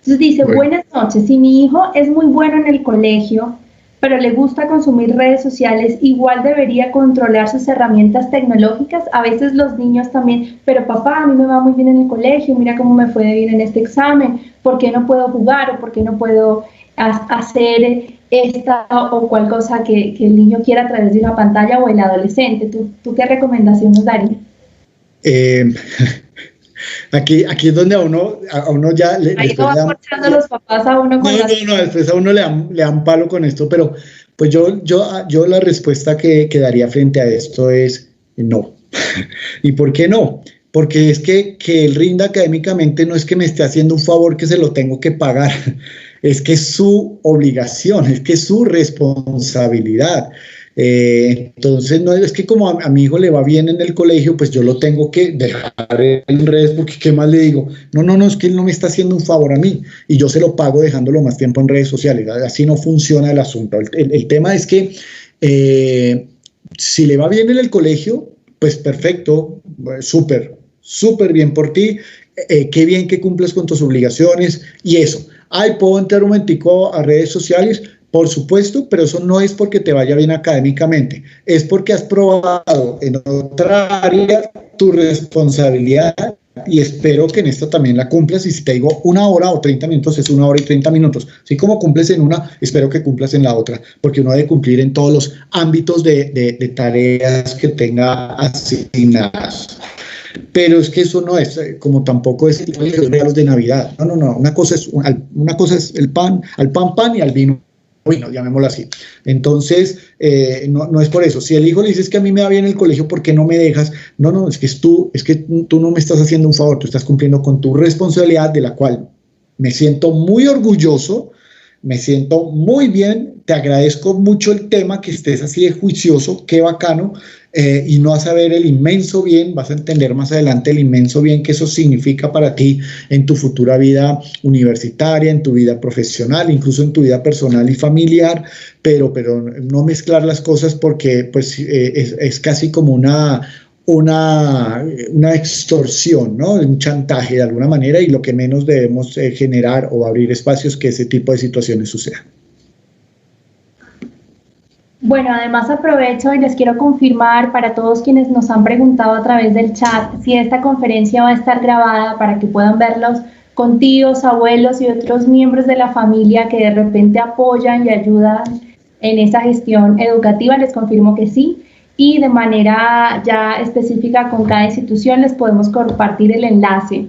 Entonces dice, buenas noches, si mi hijo es muy bueno en el colegio, pero le gusta consumir redes sociales, igual debería controlar sus herramientas tecnológicas. A veces los niños también, pero papá, a mí me va muy bien en el colegio, mira cómo me fue de bien en este examen, ¿por qué no puedo jugar o por qué no puedo hacer esta o cual cosa que el niño quiera a través de una pantalla o el adolescente? ¿Tú qué recomendación nos darías? Aquí es donde a uno ya... Ahí no van forzando los papás a uno con No, después a uno le dan palo con esto, pero pues yo la respuesta que daría frente a esto es no. ¿Y por qué no? Porque es que él rinda académicamente no es que me esté haciendo un favor que se lo tengo que pagar, es que es su obligación, es que es su responsabilidad. Entonces, no es que como a mi hijo le va bien en el colegio, pues yo lo tengo que dejar en redes, porque ¿qué más le digo? No, es que él no me está haciendo un favor a mí y yo se lo pago dejándolo más tiempo en redes sociales. Así no funciona el asunto. El tema es que si le va bien en el colegio, pues perfecto, súper bien por ti, qué bien que cumples con tus obligaciones y eso. ¿Puedo entrar un momentico a redes sociales? Por supuesto, pero eso no es porque te vaya bien académicamente, es porque has probado en otra área tu responsabilidad y espero que en esta también la cumplas. Y si te digo 1 hora o 30 minutos, es 1 hora y 30 minutos. Así como cumples en una, espero que cumplas en la otra, porque uno debe cumplir en todos los ámbitos de tareas que tenga asignadas. Pero es que eso no es, como tampoco es los regalos de Navidad. No. Una cosa es el pan, al pan y al vino, llamémoslo así. Entonces, no es por eso. Si el hijo le dices que a mí me va bien en el colegio, ¿por qué no me dejas? No, es que tú no me estás haciendo un favor, tú estás cumpliendo con tu responsabilidad, de la cual me siento muy orgulloso, me siento muy bien, te agradezco mucho el tema, que estés así de juicioso, qué bacano, y no vas a ver el inmenso bien, vas a entender más adelante el inmenso bien que eso significa para ti en tu futura vida universitaria, en tu vida profesional, incluso en tu vida personal y familiar, pero no mezclar las cosas, porque pues es casi como una extorsión, ¿no? Un chantaje de alguna manera, y lo que menos debemos generar o abrir espacios que ese tipo de situaciones sucedan. Bueno, además aprovecho y les quiero confirmar para todos quienes nos han preguntado a través del chat si esta conferencia va a estar grabada para que puedan verlos con tíos, abuelos y otros miembros de la familia que de repente apoyan y ayudan en esa gestión educativa. Les confirmo que sí, y de manera ya específica con cada institución les podemos compartir el enlace.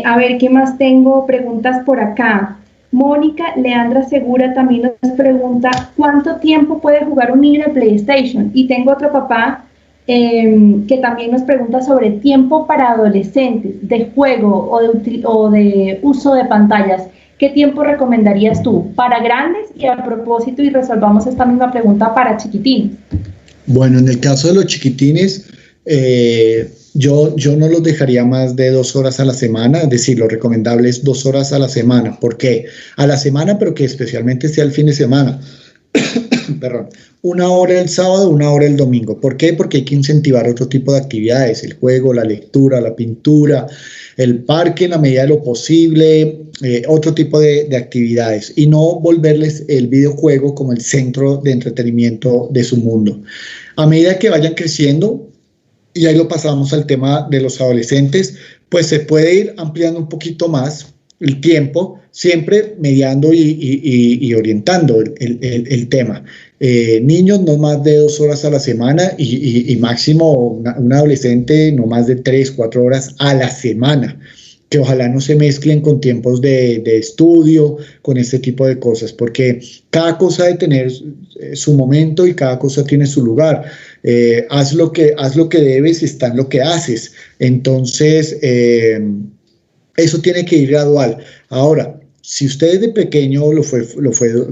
A ver, ¿qué más tengo? Preguntas por acá. Mónica Leandra Segura también nos pregunta ¿cuánto tiempo puede jugar un niño en PlayStation? Y tengo otro papá que también nos pregunta sobre tiempo para adolescentes de juego o de uso de pantallas. ¿Qué tiempo recomendarías tú para grandes? Y a propósito, y resolvamos esta misma pregunta para chiquitines. Bueno, en el caso de los chiquitines, yo no los dejaría más de 2 horas a la semana, es decir, lo recomendable es 2 horas a la semana. ¿Por qué? A la semana, pero que especialmente sea el fin de semana. Perdón. 1 hora el sábado, 1 hora el domingo. ¿Por qué? Porque hay que incentivar otro tipo de actividades, el juego, la lectura, la pintura, el parque en la medida de lo posible, otro tipo de actividades, y no volverles el videojuego como el centro de entretenimiento de su mundo. A medida que vayan creciendo, y ahí lo pasamos al tema de los adolescentes, pues se puede ir ampliando un poquito más el tiempo, siempre mediando y orientando el tema. Niños no más de 2 horas a la semana y máximo un adolescente no más de 3, 4 horas a la semana, que ojalá no se mezclen con tiempos de estudio, con este tipo de cosas, porque cada cosa debe tener su momento y cada cosa tiene su lugar. Haz lo que debes y está en lo que haces. Entonces, eso tiene que ir gradual. Ahora, si usted de pequeño lo fue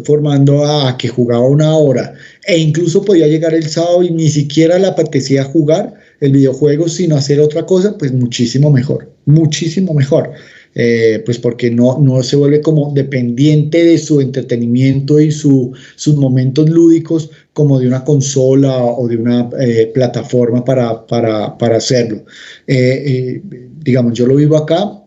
formando a que jugaba 1 hora e incluso podía llegar el sábado y ni siquiera le apetecía jugar el videojuego sino hacer otra cosa, pues muchísimo mejor, pues porque no se vuelve como dependiente de su entretenimiento y sus momentos lúdicos como de una consola o de una plataforma para hacerlo. Digamos, yo lo vivo acá.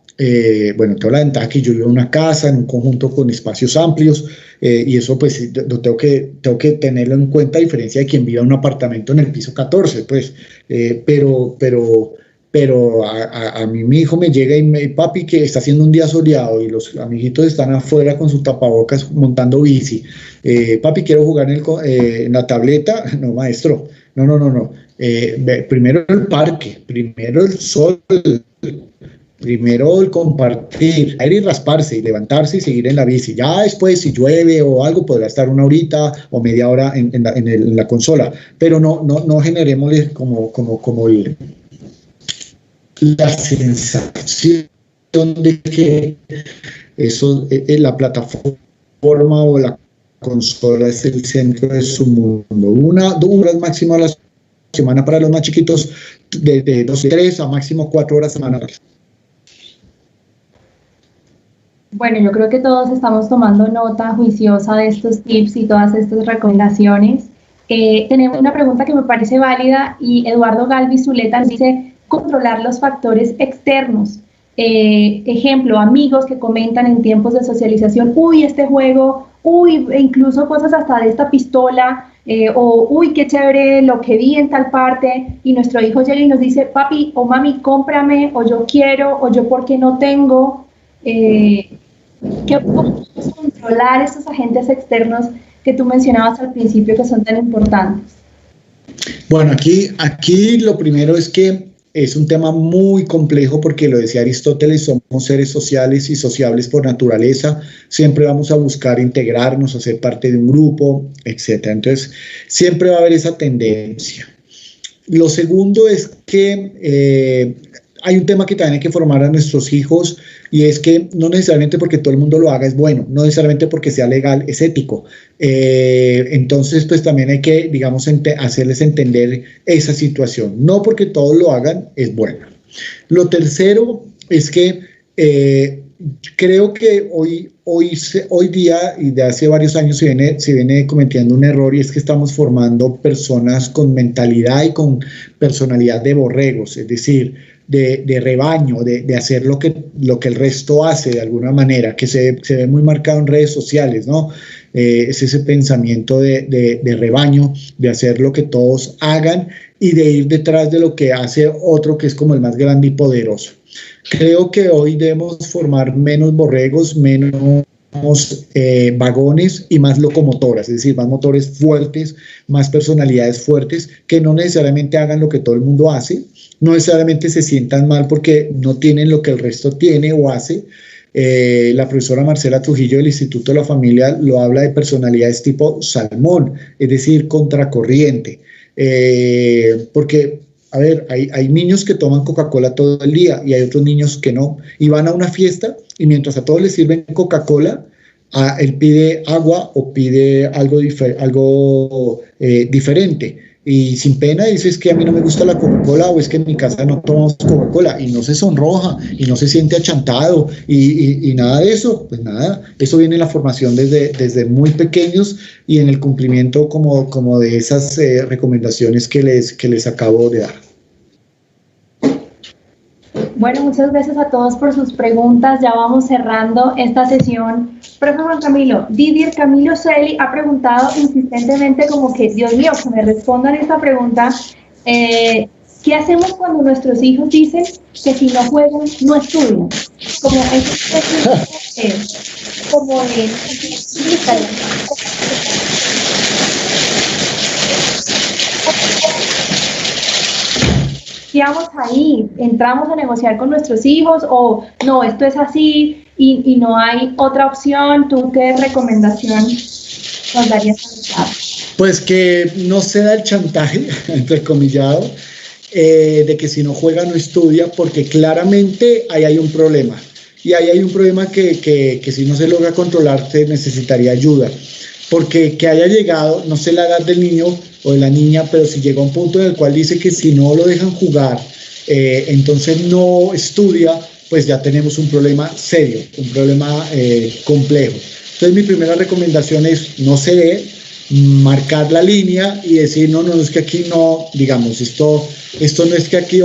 Bueno, tengo la ventaja que yo vivo en una casa, en un conjunto con espacios amplios, y eso pues lo tengo que tenerlo en cuenta, a diferencia de quien vive en un apartamento en el piso 14, pues, pero a mí mi hijo me llega y me dice, papi, que está haciendo un día soleado y los amiguitos están afuera con sus tapabocas montando bici, papi, quiero jugar en la tableta. No, maestro, no. Primero el parque, primero el sol, primero el compartir, ir y rasparse y levantarse y seguir en la bici. Ya después, si llueve o algo, podrá estar 1 horita o media hora en la consola, pero no generemos como la sensación de que eso, la plataforma o la consola es el centro de su mundo. 2 horas máximo a la semana para los más chiquitos, de 2, 3 a máximo 4 horas semanales. Bueno, yo creo que todos estamos tomando nota juiciosa de estos tips y todas estas recomendaciones. Tenemos una pregunta que me parece válida y Eduardo Galvi Zuleta dice, controlar los factores externos. Ejemplo, amigos que comentan en tiempos de socialización, uy, este juego, uy, e incluso cosas hasta de esta pistola, o uy, qué chévere lo que vi en tal parte, y nuestro hijo llega y nos dice, papi o mami, cómprame, o yo quiero, o yo porque no tengo. ¿Qué podemos controlar esos agentes externos que tú mencionabas al principio que son tan importantes? Bueno, aquí lo primero es que es un tema muy complejo porque lo decía Aristóteles, somos seres sociales y sociables por naturaleza, siempre vamos a buscar integrarnos, hacer parte de un grupo, etc. Entonces, siempre va a haber esa tendencia. Lo segundo es que hay un tema que también hay que formar a nuestros hijos y es que no necesariamente porque todo el mundo lo haga es bueno, no necesariamente porque sea legal es ético. Entonces, pues también hay que, digamos, hacerles entender esa situación. No porque todos lo hagan es bueno. Lo tercero es que creo que hoy día y de hace varios años se viene cometiendo un error y es que estamos formando personas con mentalidad y con personalidad de borregos, es decir, de rebaño, de hacer lo que el resto hace de alguna manera, que se ve muy marcado en redes sociales, ¿no? Es ese pensamiento de rebaño, de hacer lo que todos hagan y de ir detrás de lo que hace otro que es como el más grande y poderoso. Creo que hoy debemos formar menos borregos, menos vagones y más locomotoras, es decir, más motores fuertes, más personalidades fuertes que no necesariamente hagan lo que todo el mundo hace, no necesariamente se sientan mal porque no tienen lo que el resto tiene o hace. La profesora Marcela Trujillo del Instituto de la Familia lo habla de personalidades tipo salmón, es decir, contracorriente, porque a ver, hay niños que toman Coca-Cola todo el día y hay otros niños que no, y van a una fiesta y mientras a todos les sirven Coca-Cola, él pide agua o pide algo diferente. Y sin pena dice, es que a mí no me gusta la Coca-Cola o es que en mi casa no tomamos Coca-Cola, y no se sonroja y no se siente achantado y nada de eso, pues nada, eso viene en la formación desde muy pequeños y en el cumplimiento como de esas recomendaciones que les acabo de dar. Bueno, muchas gracias a todos por sus preguntas. Ya vamos cerrando esta sesión. Profe Juan Camilo, Didier Camilo Celi ha preguntado insistentemente como que, Dios mío, que me respondan esta pregunta. ¿Qué hacemos cuando nuestros hijos dicen que si no juegan, no estudian? como es como en vamos ahí, entramos a negociar con nuestros hijos o no, esto es así y no hay otra opción. ¿Tú qué recomendación nos darías a los? Pues que no se da el chantaje, entrecomillado, de que si no juega no estudia, porque claramente ahí hay un problema. Y ahí hay un problema que si no se logra controlar se necesitaría ayuda. Porque que haya llegado, no sé la edad del niño o de la niña, pero si llega a un punto en el cual dice que si no lo dejan jugar, entonces no estudia, pues ya tenemos un problema serio, un problema complejo. Entonces mi primera recomendación es no ceder, marcar la línea y decir no es que aquí no, digamos, esto no es que aquí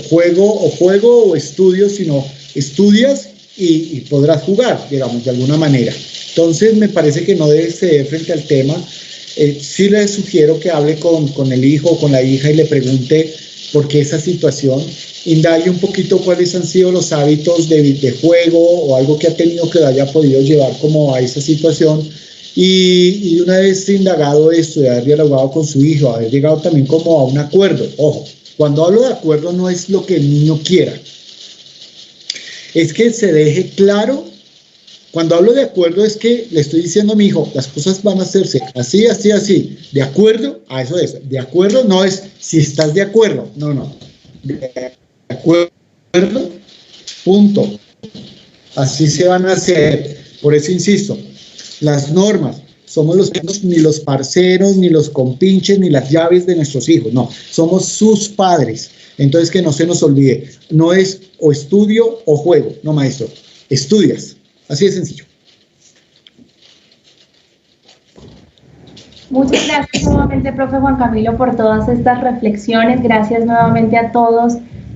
juego o estudio, sino estudias y podrás jugar, digamos, de alguna manera. Entonces me parece que no debe ceder frente al tema. Sí le sugiero que hable con el hijo o con la hija y le pregunte por qué esa situación, indague un poquito cuáles han sido los hábitos de juego o algo que ha tenido que haya podido llevar como a esa situación. Y una vez indagado esto, de haber dialogado con su hijo, haber llegado también como a un acuerdo. Ojo, cuando hablo de acuerdo no es lo que el niño quiera, es que se deje claro. Cuando hablo de acuerdo es que le estoy diciendo a mi hijo, las cosas van a hacerse así, así, así. ¿De acuerdo? A eso es. De acuerdo no es si estás de acuerdo. No. De acuerdo, punto. Así se van a hacer. Por eso insisto, las normas, somos los hijos, ni los parceros, ni los compinches, ni las llaves de nuestros hijos. No, somos sus padres. Entonces que no se nos olvide, no es o estudio o juego. No, maestro, estudias. Así de sencillo. Muchas gracias nuevamente, profe Juan Camilo, por todas estas reflexiones. Gracias nuevamente a todos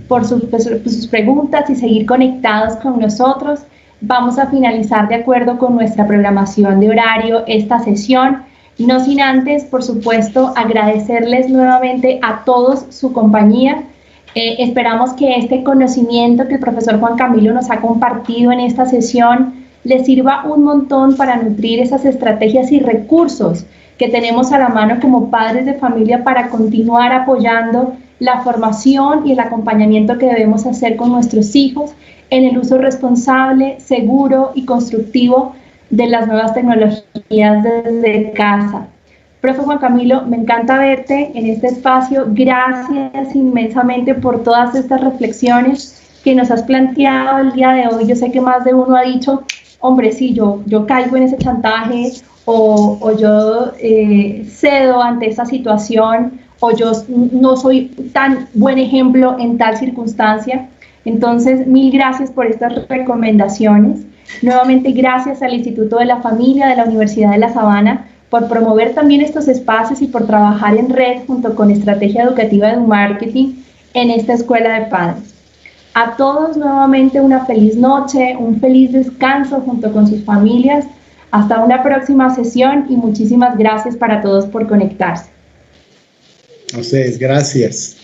por sus preguntas y seguir conectados con nosotros. Vamos a finalizar de acuerdo con nuestra programación de horario esta sesión, no sin antes, por supuesto, agradecerles nuevamente a todos su compañía. Esperamos que este conocimiento que el profesor Juan Camilo nos ha compartido en esta sesión les sirva un montón para nutrir esas estrategias y recursos que tenemos a la mano como padres de familia para continuar apoyando la formación y el acompañamiento que debemos hacer con nuestros hijos en el uso responsable, seguro y constructivo de las nuevas tecnologías desde casa. Profe Juan Camilo, me encanta verte en este espacio. Gracias inmensamente por todas estas reflexiones que nos has planteado el día de hoy. Yo sé que más de uno ha dicho, hombre, sí, yo caigo en ese chantaje o yo cedo ante esa situación o yo no soy tan buen ejemplo en tal circunstancia. Entonces, mil gracias por estas recomendaciones. Nuevamente, gracias al Instituto de la Familia de la Universidad de La Sabana por promover también estos espacios y por trabajar en red junto con Estrategia Educativa de Marketing en esta Escuela de Padres. A todos nuevamente una feliz noche, un feliz descanso junto con sus familias. Hasta una próxima sesión y muchísimas gracias para todos por conectarse. A ustedes, gracias.